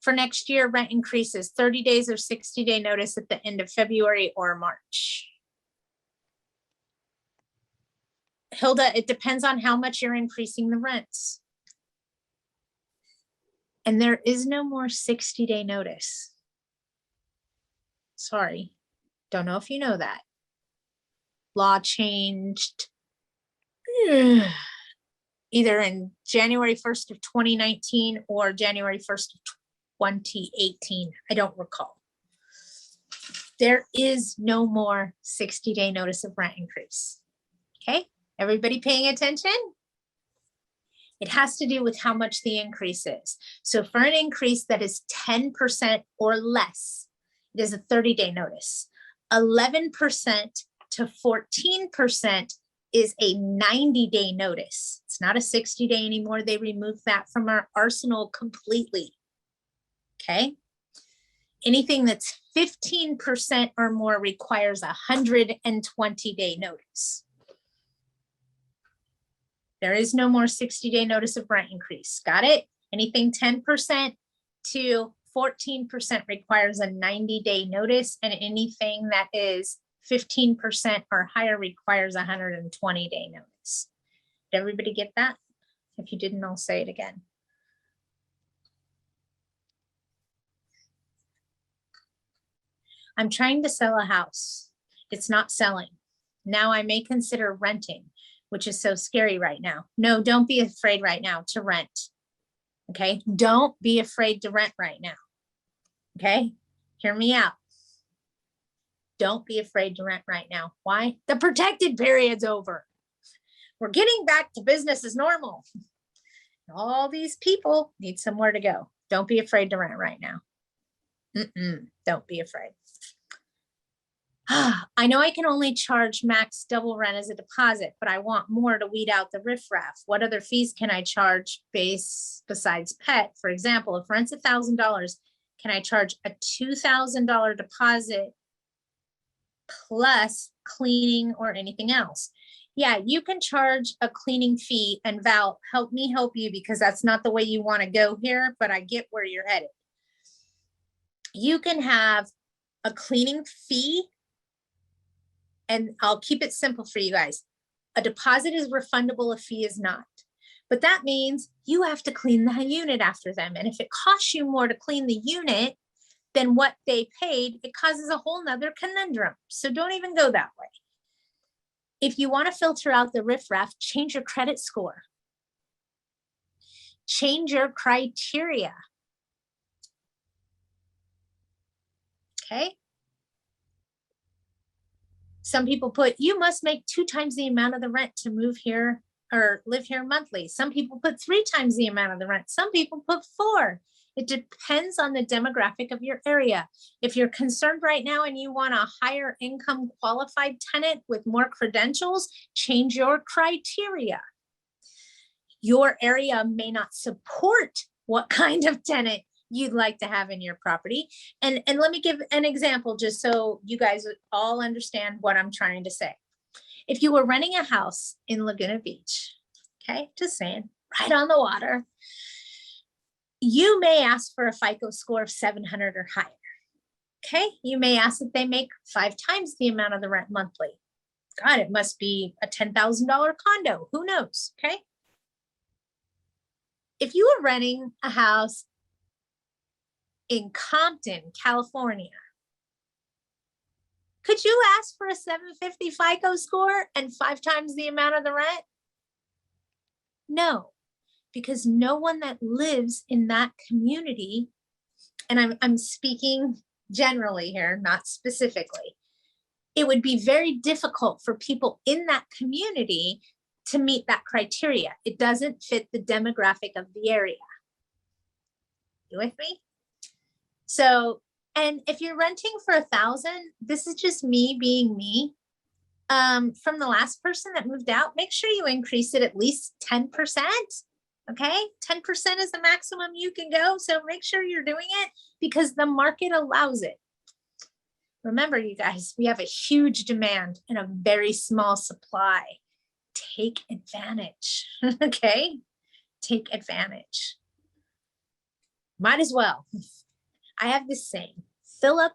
Speaker 1: For next year, rent increases 30 days or 60-day notice at the end of February or March. Hilda, it depends on how much you're increasing the rents. And there is no more 60-day notice. Sorry, don't know if you know that. Law changed either in January 1st of 2019 or January 1st of 2018. I don't recall. There is no more 60-day notice of rent increase. Okay, everybody paying attention? It has to do with how much the increase is. So for an increase that is 10% or less, it is a 30-day notice. 11% to 14% is a 90-day notice. It's not a 60-day anymore. They removed that from our arsenal completely. Okay. Anything that's 15% or more requires a 120-day notice. There is no more 60-day notice of rent increase. Got it? Anything 10% to 14% requires a 90-day notice, and anything that is 15% or higher requires a 120-day notice. Did everybody get that? If you didn't, I'll say it again. I'm trying to sell a house. It's not selling. Now I may consider renting, which is so scary right now. No, don't be afraid right now to rent. Okay, don't be afraid to rent right now. Okay, hear me out. Don't be afraid to rent right now. Why? The protected period's over. We're getting back to business as normal. All these people need somewhere to go. Don't be afraid to rent right now. Don't be afraid. I know I can only charge max double rent as a deposit, but I want more to weed out the riffraff. What other fees can I charge besides pet? For example, if rent's $1,000, can I charge a $2,000 deposit plus cleaning or anything else? Yeah, you can charge a cleaning fee, and Val, help me help you, because that's not the way you want to go here, but I get where you're headed. You can have a cleaning fee, and I'll keep it simple for you guys. A deposit is refundable, a fee is not. But that means you have to clean the unit after them. And if it costs you more to clean the unit than what they paid, it causes a whole nother conundrum. So don't even go that way. If you want to filter out the riffraff, change your credit score. Change your criteria. Okay. Some people put, you must make 2 times the amount of the rent to move here or live here monthly. Some people put 3 times the amount of the rent. Some people put 4. It depends on the demographic of your area. If you're concerned right now and you want a higher income qualified tenant with more credentials, change your criteria. Your area may not support what kind of tenant you'd like to have in your property. And let me give an example just so you guys all understand what I'm trying to say. If you were renting a house in Laguna Beach, okay, just saying, right on the water, you may ask for a FICO score of 700 or higher. Okay, you may ask that they make 5 times the amount of the rent monthly. God, it must be a $10,000 condo. Who knows? Okay. If you were renting a house in Compton, California, could you ask for a 750 FICO score and 5 times the amount of the rent? No, because no one that lives in that community, and I'm speaking generally here, not specifically, it would be very difficult for people in that community to meet that criteria. It doesn't fit the demographic of the area. You with me? So, and if you're renting for 1,000, this is just me being me. From the last person that moved out, make sure you increase it at least 10%. Okay, 10% is the maximum you can go. So make sure you're doing it because the market allows it. Remember, you guys, we have a huge demand and a very small supply. Take advantage. Okay, take advantage. Might as well. I have this saying, fill up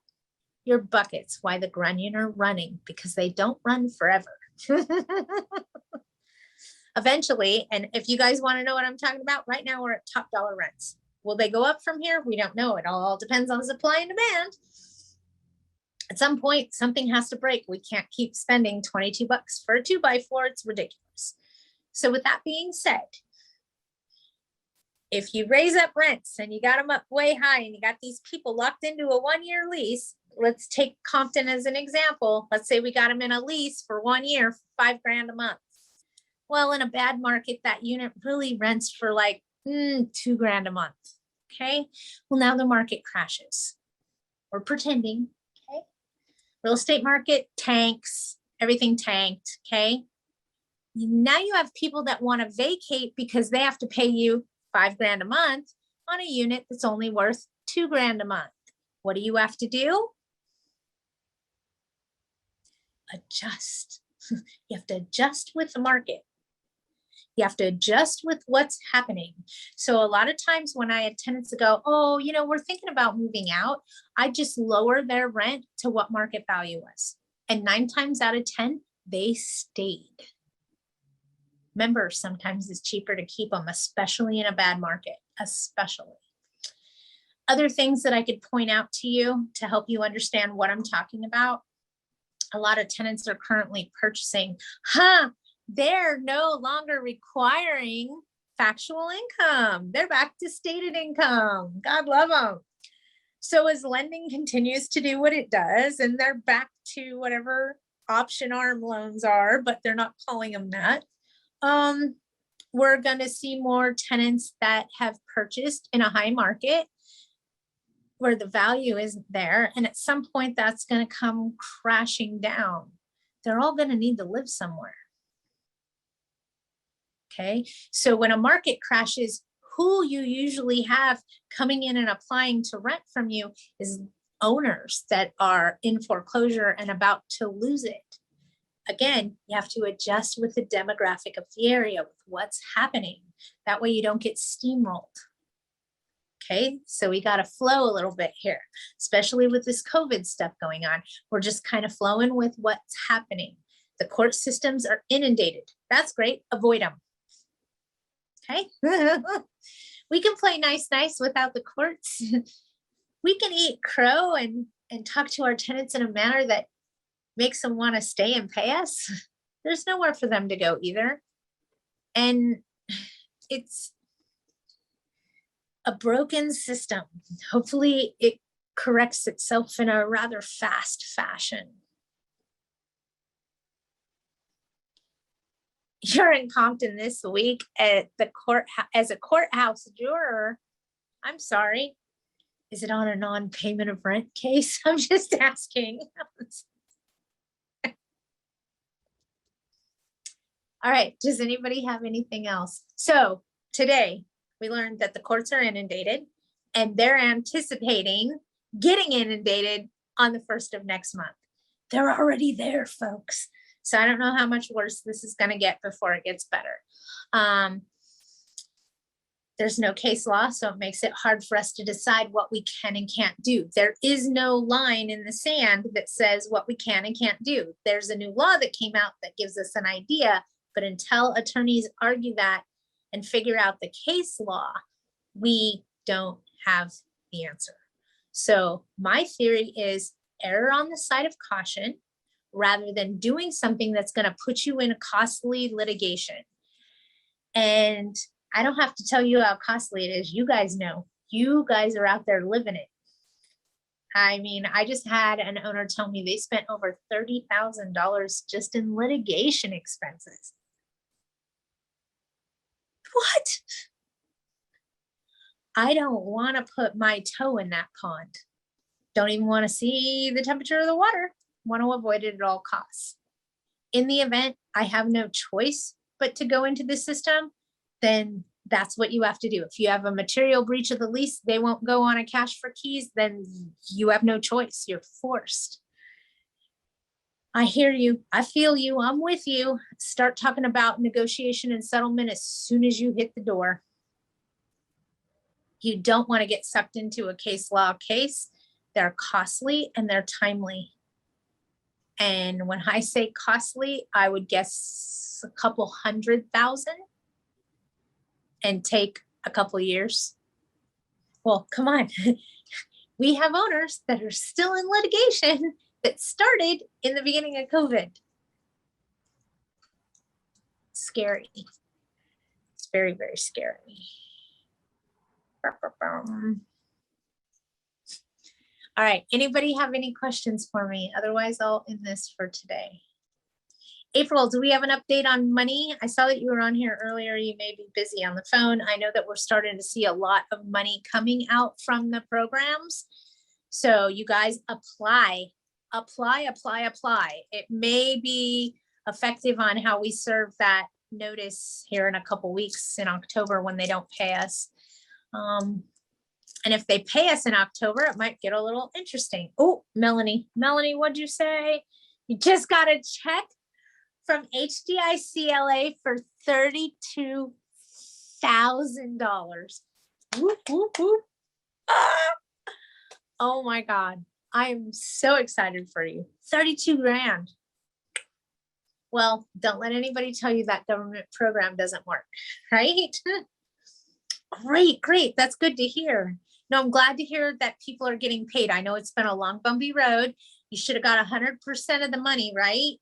Speaker 1: your buckets while the grunion are running, because they don't run forever. Eventually, and if you guys want to know what I'm talking about, right now we're at top dollar rents. Will they go up from here? We don't know. It all depends on supply and demand. At some point, something has to break. We can't keep spending 22 bucks for a 2x4. It's ridiculous. So with that being said, if you raise up rents and you got them up way high and you got these people locked into a 1-year lease, let's take Compton as an example. Let's say we got them in a lease for 1 year, $5 grand a month. Well, in a bad market, that unit really rents for like $2 grand a month. Okay. Well, now the market crashes. We're pretending. Okay. Real estate market tanks, everything tanked. Okay. Now you have people that want to vacate because they have to pay you $5 grand a month on a unit that's only worth $2 grand a month. What do you have to do? Adjust. You have to adjust with the market. You have to adjust with what's happening. So a lot of times when I had tenants to go, oh, you know, we're thinking about moving out, I just lower their rent to what market value was. And 9 times out of 10, they stayed. Remember, sometimes it's cheaper to keep them, especially in a bad market, especially. Other things that I could point out to you to help you understand what I'm talking about. A lot of tenants are currently purchasing, they're no longer requiring factual income. They're back to stated income. God love them. So as lending continues to do what it does, and they're back to whatever option arm loans are, but they're not calling them that. We're going to see more tenants that have purchased in a high market where the value isn't there. And at some point that's going to come crashing down. They're all going to need to live somewhere. Okay. So when a market crashes, who you usually have coming in and applying to rent from you is owners that are in foreclosure and about to lose it. Again, you have to adjust with the demographic of the area, with what's happening. That way you don't get steamrolled. Okay, so we got to flow a little bit here, especially with this COVID stuff going on. We're just kind of flowing with what's happening. The court systems are inundated. That's great. Avoid them. Okay, we can play nice without the courts. We can eat crow and talk to our tenants in a manner that makes them want to stay and pay us. There's nowhere for them to go either. And it's a broken system. Hopefully it corrects itself in a rather fast fashion. You're in Compton this week at the court as a courthouse juror. I'm sorry. Is it on a non-payment of rent case? I'm just asking. All right, does anybody have anything else? So today we learned that the courts are inundated and they're anticipating getting inundated on the 1st of next month. They're already there, folks. So I don't know how much worse this is going to get before it gets better. There's no case law, so it makes it hard for us to decide what we can and can't do. There is no line in the sand that says what we can and can't do. There's a new law that came out that gives us an idea, but until attorneys argue that and figure out the case law, we don't have the answer. So my theory is err on the side of caution rather than doing something that's going to put you in a costly litigation. And I don't have to tell you how costly it is. You guys know. You guys are out there living it. I mean, I just had an owner tell me they spent over $30,000 just in litigation expenses. What? I don't want to put my toe in that pond. Don't even want to see the temperature of the water. Want to avoid it at all costs. In the event I have no choice but to go into the system, then that's what you have to do. If you have a material breach of the lease, they won't go on a cash for keys, then you have no choice. You're forced. I hear you. I feel you. I'm with you. Start talking about negotiation and settlement as soon as you hit the door. You don't want to get sucked into a case law case. They're costly and they're timely. And when I say costly, I would guess a couple $100,000 and take a couple years. Well, come on. We have owners that are still in litigation that started in the beginning of COVID. Scary. It's very, very scary. All right, anybody have any questions for me? Otherwise, I'll end this for today. April, do we have an update on money? I saw that you were on here earlier. You may be busy on the phone. I know that we're starting to see a lot of money coming out from the programs. So you guys apply. It may be effective on how we serve that notice here in a couple weeks in October when they don't pay us. And if they pay us in October, it might get a little interesting. Oh, Melanie, what'd you say? You just got a check from HDICLA for $32,000. Whoop, whoop, whoop. Ah! Oh my God. I am so excited for you. 32 grand. Well, don't let anybody tell you that government program doesn't work, right? Great. That's good to hear. No, I'm glad to hear that people are getting paid. I know it's been a long, bumpy road. You should have got 100% of the money, right?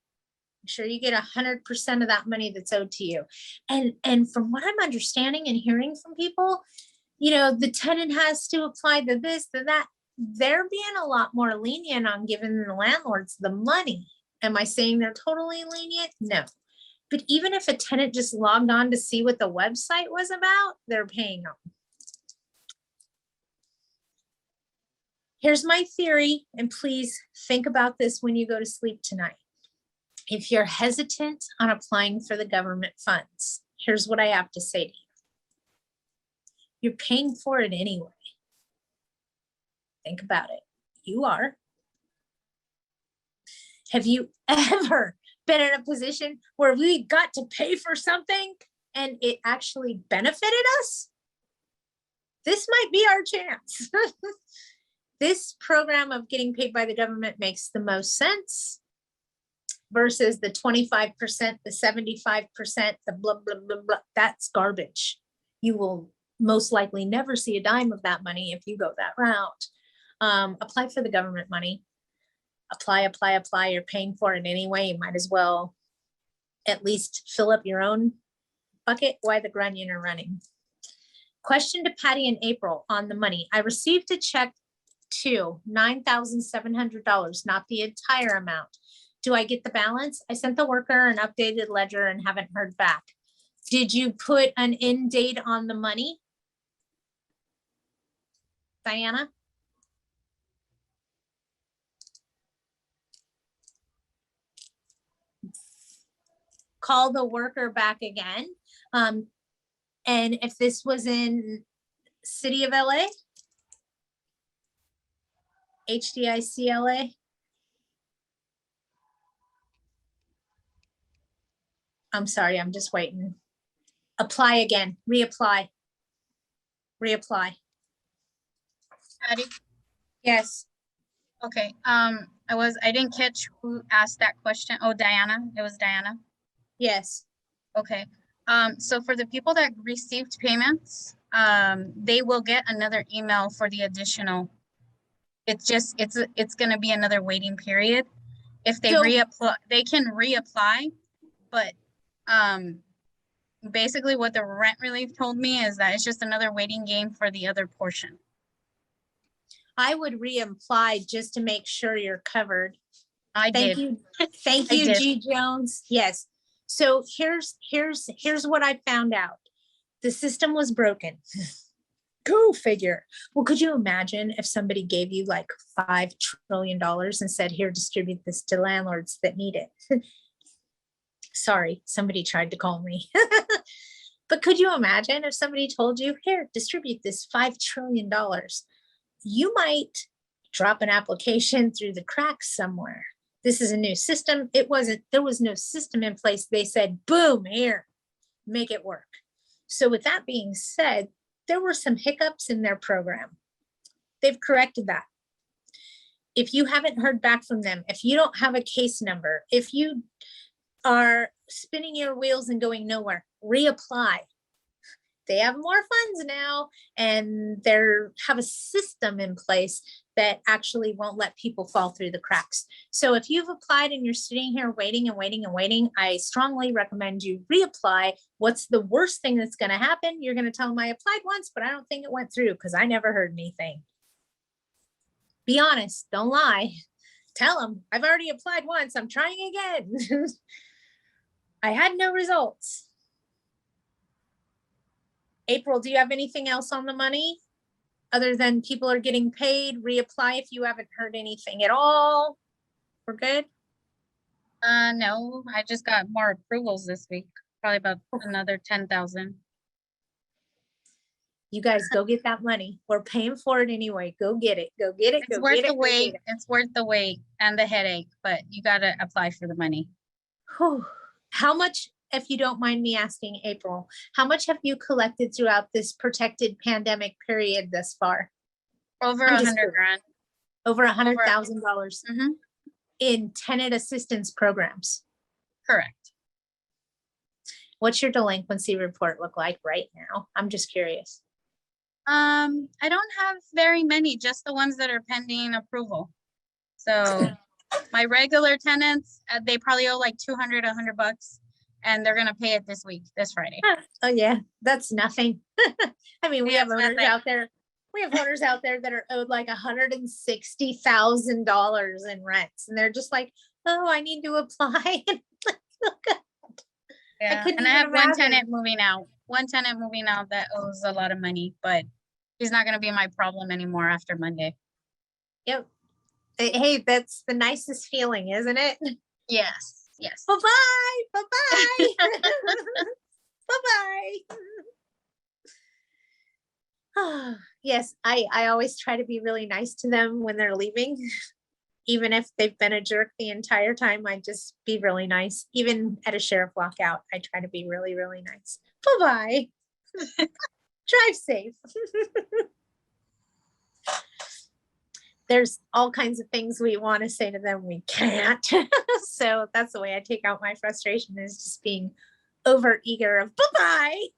Speaker 1: I'm sure you get 100% of that money that's owed to you. And from what I'm understanding and hearing from people, you know, the tenant has to apply to this, to that. They're being a lot more lenient on giving the landlords the money. Am I saying they're totally lenient? No. But even if a tenant just logged on to see what the website was about, they're paying them. Here's my theory, and please think about this when you go to sleep tonight. If you're hesitant on applying for the government funds, here's what I have to say to you. You're paying for it anyway. Think about it. You are. Have you ever been in a position where we got to pay for something and it actually benefited us? This might be our chance. This program of getting paid by the government makes the most sense versus the 25%, the 75%, the blah, blah, blah, blah. That's garbage. You will most likely never see a dime of that money if you go that route. Apply for the government money. Apply. You're paying for it anyway. You might as well at least fill up your own bucket while the grunion are running. Question to Patty and April on the money. I received a check to $9,700, not the entire amount. Do I get the balance? I sent the worker an updated ledger and haven't heard back. Did you put an end date on the money? Diana? Call the worker back again. And if this was in City of LA, HDICLA, I'm sorry, I'm just waiting. Apply again, reapply.
Speaker 2: Patty?
Speaker 1: Yes.
Speaker 2: Okay, I didn't catch who asked that question. Oh, Diana, it was Diana.
Speaker 1: Yes.
Speaker 2: Okay, so for the people that received payments, they will get another email for the additional. It's gonna be another waiting period. If they reapply, they can reapply, but basically what the rent relief told me is that it's just another waiting game for the other portion.
Speaker 1: I would reapply just to make sure you're covered.
Speaker 2: Thank
Speaker 1: you. Thank you, G Jones. Yes. So here's what I found out. The system was broken. Go figure. Well, could you imagine if somebody gave you like $5 trillion and said, here, distribute this to landlords that need it? Sorry, somebody tried to call me. But could you imagine if somebody told you, here, distribute this $5 trillion? You might drop an application through the cracks somewhere. This is a new system. There was no system in place. They said, boom, here, make it work. So with that being said, there were some hiccups in their program. They've corrected that. If you haven't heard back from them, if you don't have a case number, if you are spinning your wheels and going nowhere, reapply. They have more funds now, and they have a system in place that actually won't let people fall through the cracks. So if you've applied and you're sitting here waiting, I strongly recommend you reapply. What's the worst thing that's going to happen? You're going to tell them I applied once, but I don't think it went through because I never heard anything. Be honest, don't lie. Tell them I've already applied once. I'm trying again. I had no results. April, do you have anything else on the money other than people are getting paid? Reapply if you haven't heard anything at all. We're good?
Speaker 2: No, I just got more approvals this week. Probably about another 10,000.
Speaker 1: You guys go get that money. We're paying for it anyway. Go get it. Go get it.
Speaker 2: It's worth the wait. It's worth the wait and the headache, but you got to apply for the money.
Speaker 1: How much, if you don't mind me asking, April, how much have you collected throughout this protected pandemic period thus far?
Speaker 2: Over 100 grand.
Speaker 1: Over $100,000
Speaker 2: Mm-hmm.
Speaker 1: in tenant assistance programs.
Speaker 2: Correct.
Speaker 1: What's your delinquency report look like right now? I'm just curious.
Speaker 2: I don't have very many, just the ones that are pending approval. So my regular tenants, they probably owe like $200, $100, and they're going to pay it this week, this Friday.
Speaker 1: Oh yeah, that's nothing. I mean, we have owners
Speaker 2: nothing.
Speaker 1: out there. We have owners out there that are owed like $160,000 in rents, and they're just like, "Oh, I need to apply."
Speaker 2: Yeah,
Speaker 1: couldn't
Speaker 2: and I
Speaker 1: even
Speaker 2: have one
Speaker 1: imagine.
Speaker 2: tenant moving out. One tenant moving out that owes a lot of money, but he's not gonna be my problem anymore after Monday.
Speaker 1: Yep. Hey, that's the nicest feeling, isn't it?
Speaker 2: Yes, yes.
Speaker 1: Bye-bye. Bye-bye. Bye-bye. Yes, I always try to be really nice to them when they're leaving. Even if they've been a jerk the entire time, I just be really nice. Even at a sheriff walkout, I try to be really, really nice. Bye-bye. Drive safe. There's all kinds of things we want to say to them, we can't. So that's the way I take out my frustration, is just being over eager of bye-bye.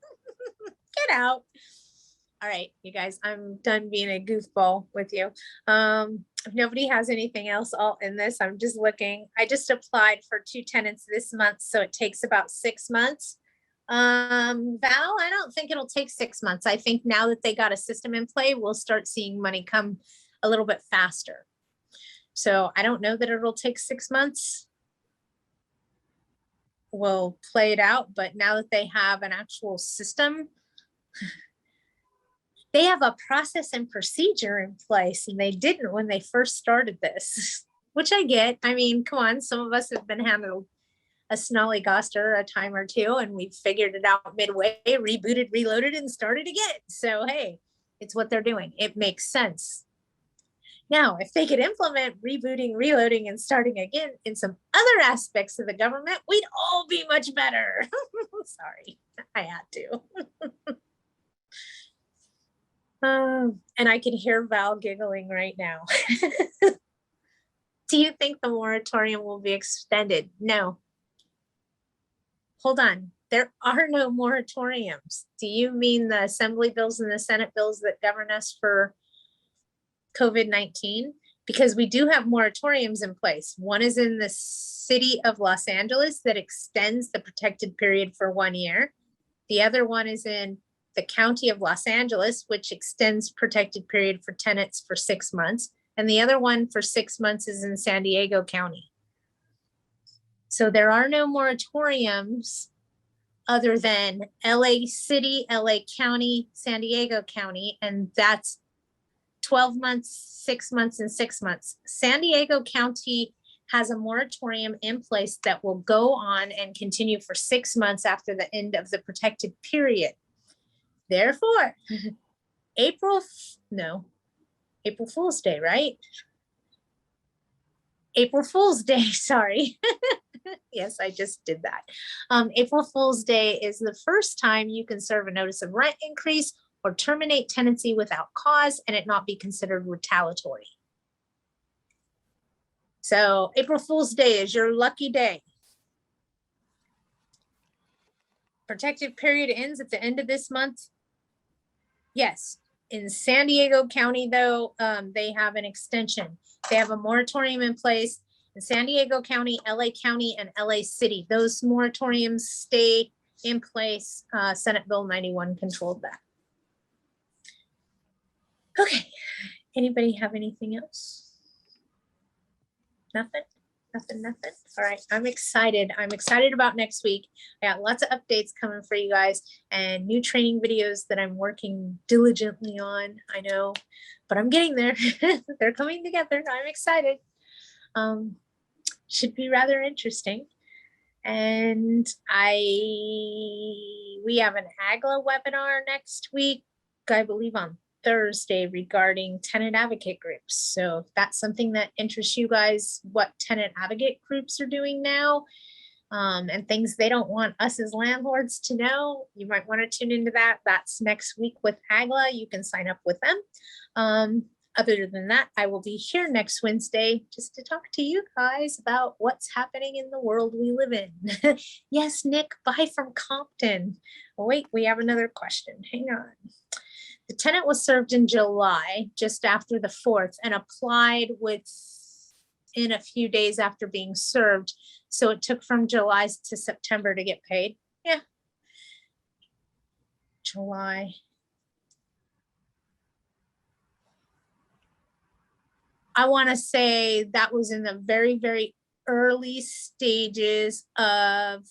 Speaker 1: Get out. All right, you guys, I'm done being a goofball with you. If nobody has anything else all in this, I'm just looking. I just applied for 2 tenants this month, so it takes about 6 months. Val, I don't think it'll take 6 months. I think now that they got a system in play, we'll start seeing money come a little bit faster. So I don't know that it'll take 6 months. We'll play it out, but now that they have an actual system, they have a process and procedure in place, and they didn't when they first started this, which I get. I mean, come on, some of us have been handled a snollygoster a time or two, and we figured it out midway, rebooted, reloaded, and started again. So, hey, it's what they're doing. It makes sense. Now, if they could implement rebooting, reloading, and starting again in some other aspects of the government, we'd all be much better. Sorry, I had to. And I can hear Val giggling right now. Do you think the moratorium will be extended? No. Hold on. There are no moratoriums. Do you mean the Assembly bills and the Senate bills that govern us for COVID-19? Because we do have moratoriums in place. One is in the city of Los Angeles that extends the protected period for 1 year. The other one is in the county of Los Angeles, which extends protected period for tenants for 6 months. And the other one for 6 months is in San Diego County. So there are no moratoriums other than LA City, LA County, San Diego County, and that's 12 months, 6 months, and 6 months. San Diego County has a moratorium in place that will go on and continue for 6 months after the end of the protected period. Therefore, April Fool's Day, right? April Fool's Day, sorry. Yes, I just did that. April Fool's Day is the first time you can serve a notice of rent increase or terminate tenancy without cause and it not be considered retaliatory. So April Fool's Day is your lucky day. Protected period ends at the end of this month. Yes, in San Diego County, though, they have an extension. They have a moratorium in place in San Diego County, LA County, and LA City. Those moratoriums stay in place. Senate Bill 91 controlled that. Okay, anybody have anything else? Nothing? Nothing. All right, I'm excited. I'm excited about next week. I got lots of updates coming for you guys and new training videos that I'm working diligently on. I know, but I'm getting there. They're coming together. I'm excited. Should be rather interesting. And we have an AGLA webinar next week, I believe on Thursday, regarding tenant advocate groups. So if that's something that interests you guys, what tenant advocate groups are doing now, and things they don't want us as landlords to know, you might want to tune into that. That's next week with AGLA. You can sign up with them. Other than that, I will be here next Wednesday just to talk to you guys about what's happening in the world we live in. Yes, Nick, bye from Compton. Oh, wait, we have another question. Hang on. The tenant was served in July, just after the 4th, and applied within a few days after being served. So it took from July to September to get paid. Yeah. July. I want to say that was in the very, very early stages of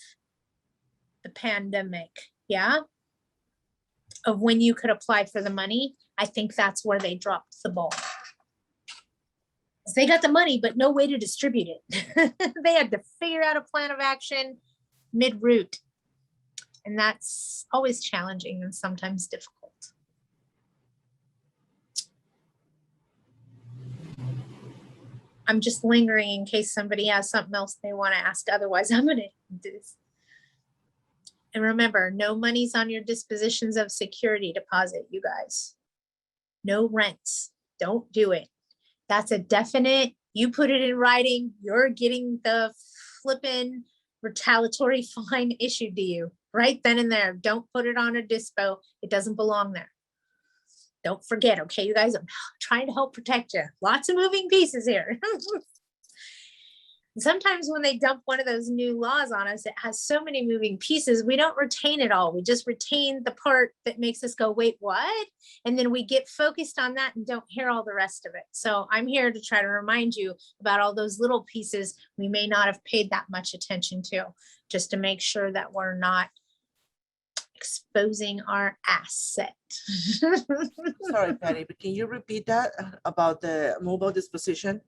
Speaker 1: the pandemic, yeah, of when you could apply for the money, I think that's where they dropped the ball. They got the money, but no way to distribute it. They had to figure out a plan of action mid-route. And that's always challenging and sometimes difficult. I'm just lingering in case somebody has something else they want to ask. Otherwise, I'm going to do this. And remember, no money's on your dispositions of security deposit, you guys. No rents. Don't do it. That's a definite. You put it in writing, you're getting the flippin' retaliatory fine issued to you right then and there. Don't put it on a dispo. It doesn't belong there. Don't forget, okay, you guys, I'm trying to help protect you. Lots of moving pieces here. Sometimes when they dump one of those new laws on us, it has so many moving pieces, we don't retain it all. We just retain the part that makes us go, wait, what? And then we get focused on that and don't hear all the rest of it. So I'm here to try to remind you about all those little pieces we may not have paid that much attention to, just to make sure that we're not exposing our asset.
Speaker 3: Sorry, Patty, but can you repeat that about the mobile disposition?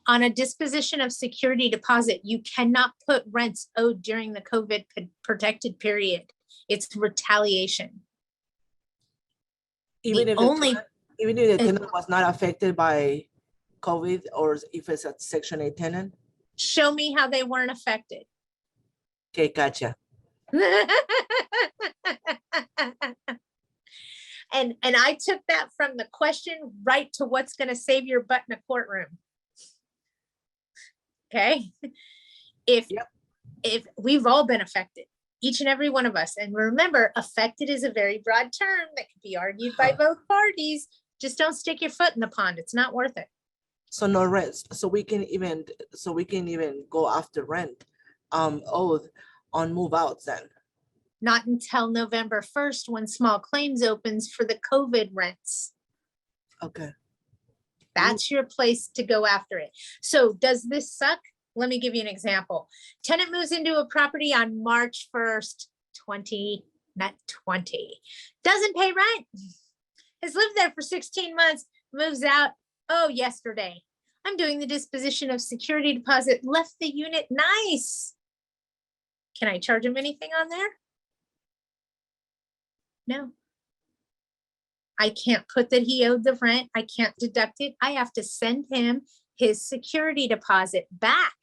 Speaker 1: On a disposition of security deposit, you cannot put rents owed during the COVID protected period. It's retaliation.
Speaker 3: Even if even if the
Speaker 1: it-
Speaker 3: tenant was not affected by COVID, or if it's a Section 8 tenant?
Speaker 1: Show me how they weren't affected.
Speaker 3: Okay, gotcha.
Speaker 1: And I took that from the question right to what's going to save your butt in a courtroom. Okay. If we've all been affected, each and every one of us, and remember, affected is a very broad term that can be argued by both parties. Just don't stick your foot in the pond. It's not worth it.
Speaker 3: So no rents. So we can even go after rent owed on move outs then.
Speaker 1: Not until November 1st, when small claims opens for the COVID rents.
Speaker 3: Okay.
Speaker 1: That's your place to go after it. So does this suck? Let me give you an example. Tenant moves into a property on March 1st, 2020. Doesn't pay rent. Has lived there for 16 months, moves out. Oh, yesterday. I'm doing the disposition of security deposit, left the unit. Nice. Can I charge him anything on there? No. I can't put that he owed the rent. I can't deduct it. I have to send him his security deposit back,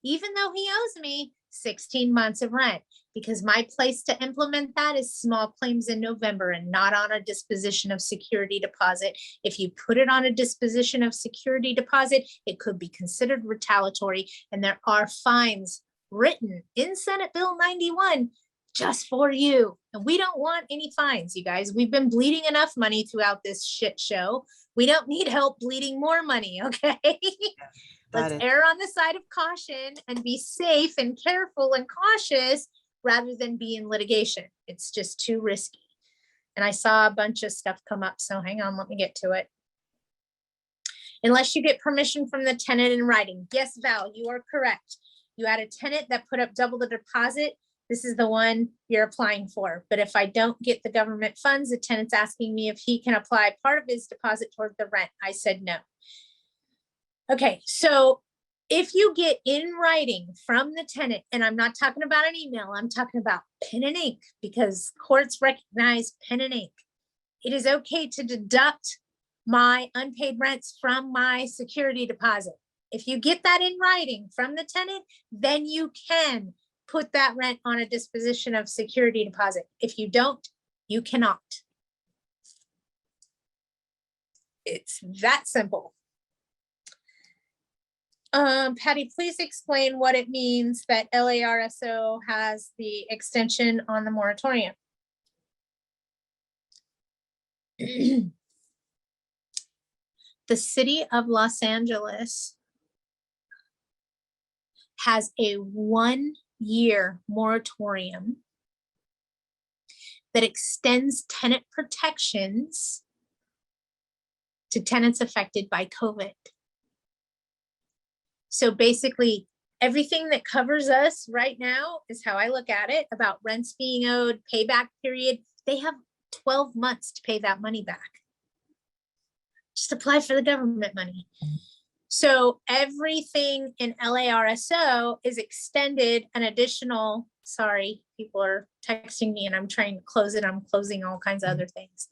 Speaker 1: even though he owes me 16 months of rent, because my place to implement that is small claims in November and not on a disposition of security deposit. If you put it on a disposition of security deposit, it could be considered retaliatory, and there are fines written in Senate Bill 91 just for you. And we don't want any fines, you guys. We've been bleeding enough money throughout this shit show. We don't need help bleeding more money, okay? Let's err on the side of caution and be safe and careful and cautious rather than be in litigation. It's just too risky. And I saw a bunch of stuff come up, so hang on, let me get to it. Unless you get permission from the tenant in writing. Yes, Val, you are correct. You had a tenant that put up double the deposit. This is the one you're applying for. But if I don't get the government funds, the tenant's asking me if he can apply part of his deposit toward the rent. I said no. Okay, so if you get in writing from the tenant, and I'm not talking about an email, I'm talking about pen and ink, because courts recognize pen and ink. It is okay to deduct my unpaid rents from my security deposit. If you get that in writing from the tenant, then you can put that rent on a disposition of security deposit. If you don't, you cannot. It's that simple. Patty, please explain what it means that LARSO has the extension on the moratorium. The city of Los Angeles has a 1-year moratorium that extends tenant protections to tenants affected by COVID. So basically, Everything that covers us right now is how I look at it, about rents being owed, payback period. They have 12 months to pay that money back. Just apply for the government money. So everything in LARSO is extended an additional, sorry, people are texting me and I'm trying to close it. I'm closing all kinds of other things.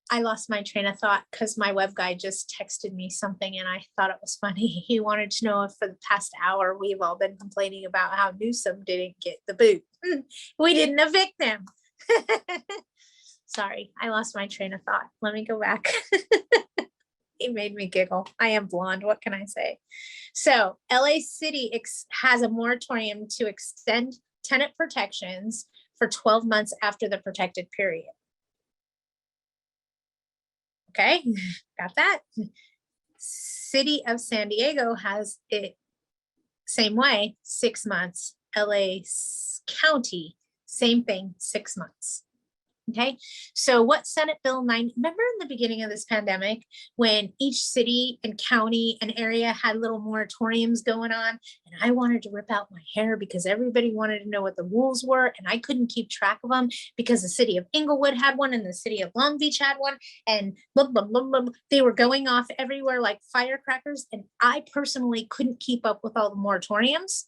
Speaker 1: I lost my train of thought because my web guy just texted me something and I thought it was funny. He wanted to know if for the past hour we've all been complaining about how Newsom didn't get the boot. We didn't evict them. Sorry, I lost my train of thought. Let me go back. He made me giggle. I am blonde. What can I say? So LA City has a moratorium to extend tenant protections for 12 months after the protected period. Okay, got that? City of San Diego has it same way, 6 months. LA County, same thing, 6 months. Okay, so what Senate Bill 9, remember in the beginning of this pandemic when each city and county and area had little moratoriums going on, and I wanted to rip out my hair because everybody wanted to know what the rules were and I couldn't keep track of them because the city of Inglewood had one and the city of Long Beach had one, and blah, blah, blah, blah. They were going off everywhere like firecrackers, and I personally couldn't keep up with all the moratoriums.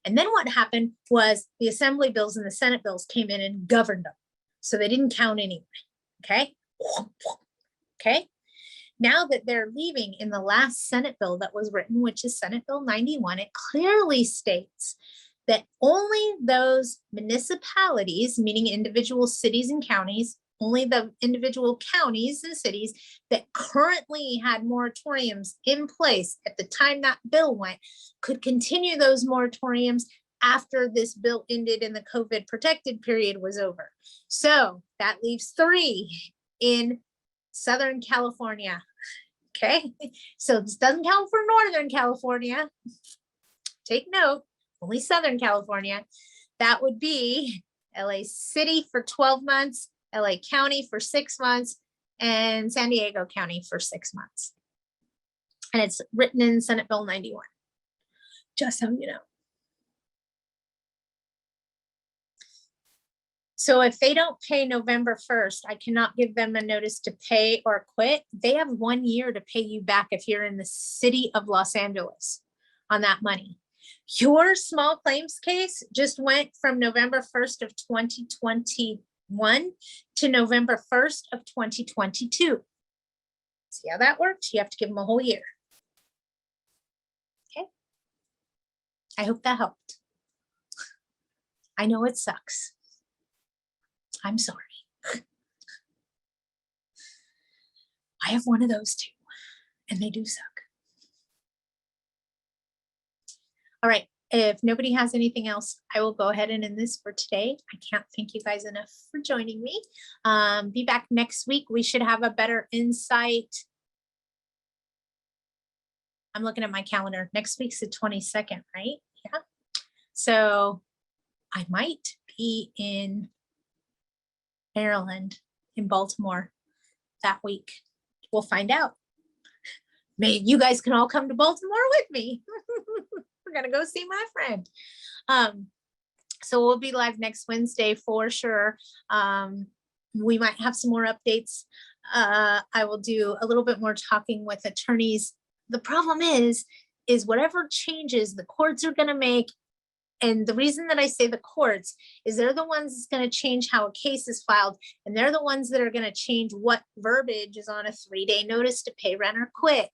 Speaker 1: And then what happened was the Assembly bills and the Senate bills came in and governed them. So they didn't count anyway, okay? Okay, now that they're leaving in the last Senate bill that was written, which is Senate Bill 91, it clearly states that only those municipalities, meaning individual cities and counties, only the individual counties and cities that currently had moratoriums in place at the time that bill went, could continue those moratoriums after this bill ended and the COVID protected period was over. So that leaves 3 in Southern California. Okay, so this doesn't count for Northern California. Take note, only Southern California. That would be LA City for 12 months, LA County for 6 months, and San Diego County for 6 months. And it's written in Senate Bill 91, just so you know. So if they don't pay November 1st, I cannot give them a notice to pay or quit. They have 1 year to pay you back if you're in the city of Los Angeles on that money. Your small claims case just went from November 1st of 2021 to November 1st of 2022. See how that works? You have to give them a whole year. Okay. I hope that helped. I know it sucks. I'm sorry. I have one of those too, and they do suck. All right, if nobody has anything else, I will go ahead and end this for today. I can't thank you guys enough for joining me. Be back next week. We should have a better insight. I'm looking at my calendar. Next week's the 22nd, right? Yeah. So I might be in Maryland, in Baltimore that week. We'll find out. Maybe you guys can all come to Baltimore with me. We're gonna go see my friend. So we'll be live next Wednesday for sure. We might have some more updates. I will do a little bit more talking with attorneys. The problem is whatever changes the courts are gonna make. And the reason that I say the courts is they're the ones that's going to change how a case is filed. And they're the ones that are going to change what verbiage is on a 3-day notice to pay rent or quit.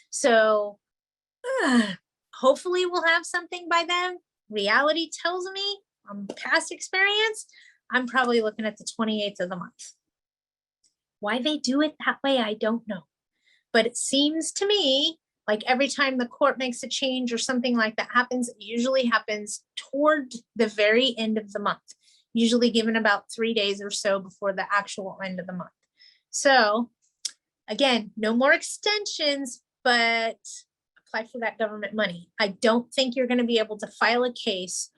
Speaker 1: So hopefully we'll have something by then. Reality tells me from past experience, I'm probably looking at the 28th of the month. Why they do it that way, I don't know. But it seems to me like every time the court makes a change or something like that happens, it usually happens toward the very end of the month, usually given about 3 days or so before the actual end of the month. So again, no more extensions, but apply for that government money. I don't think you're going to be able to file a case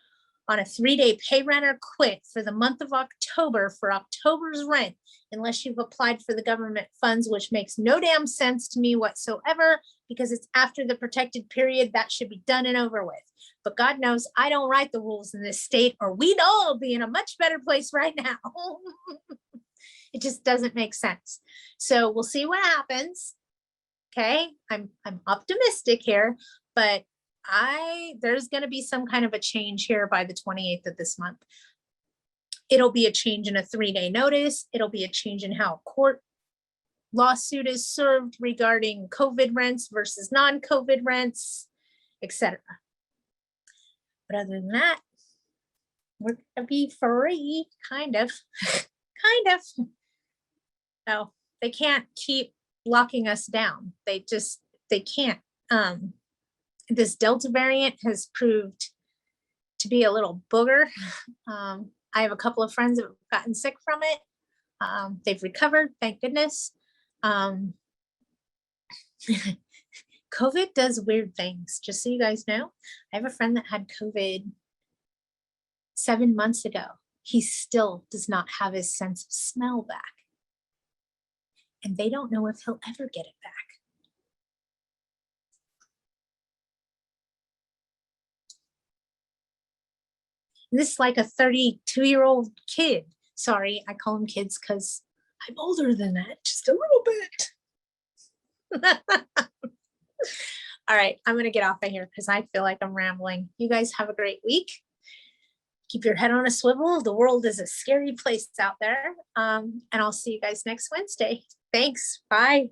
Speaker 1: on a 3-day pay rent or quit for the month of October for October's rent, unless you've applied for the government funds, which makes no damn sense to me whatsoever, because it's after the protected period. That should be done and over with. But God knows I don't write the rules in this state, or we'd all be in a much better place right now. It just doesn't make sense. So we'll see what happens. Okay, I'm optimistic here, but there's going to be some kind of a change here by the 28th of this month. It'll be a change in a 3-day notice. It'll be a change in how a court lawsuit is served regarding COVID rents versus non-COVID rents, etc. But other than that, we're gonna be free, kind of, kind of. No, they can't keep locking us down. They can't. This Delta variant has proved to be a little booger. I have a couple of friends that have gotten sick from it. They've recovered, thank goodness. COVID does weird things, just so you guys know. I have a friend that had COVID 7 months ago. He still does not have his sense of smell back. And they don't know if he'll ever get it back. This is like a 32-year-old kid. Sorry, I call them kids because I'm older than that, just a little bit. All right, I'm going to get off of here because I feel like I'm rambling. You guys have a great week. Keep your head on a swivel. The world is a scary place out there. And I'll see you guys next Wednesday. Thanks. Bye.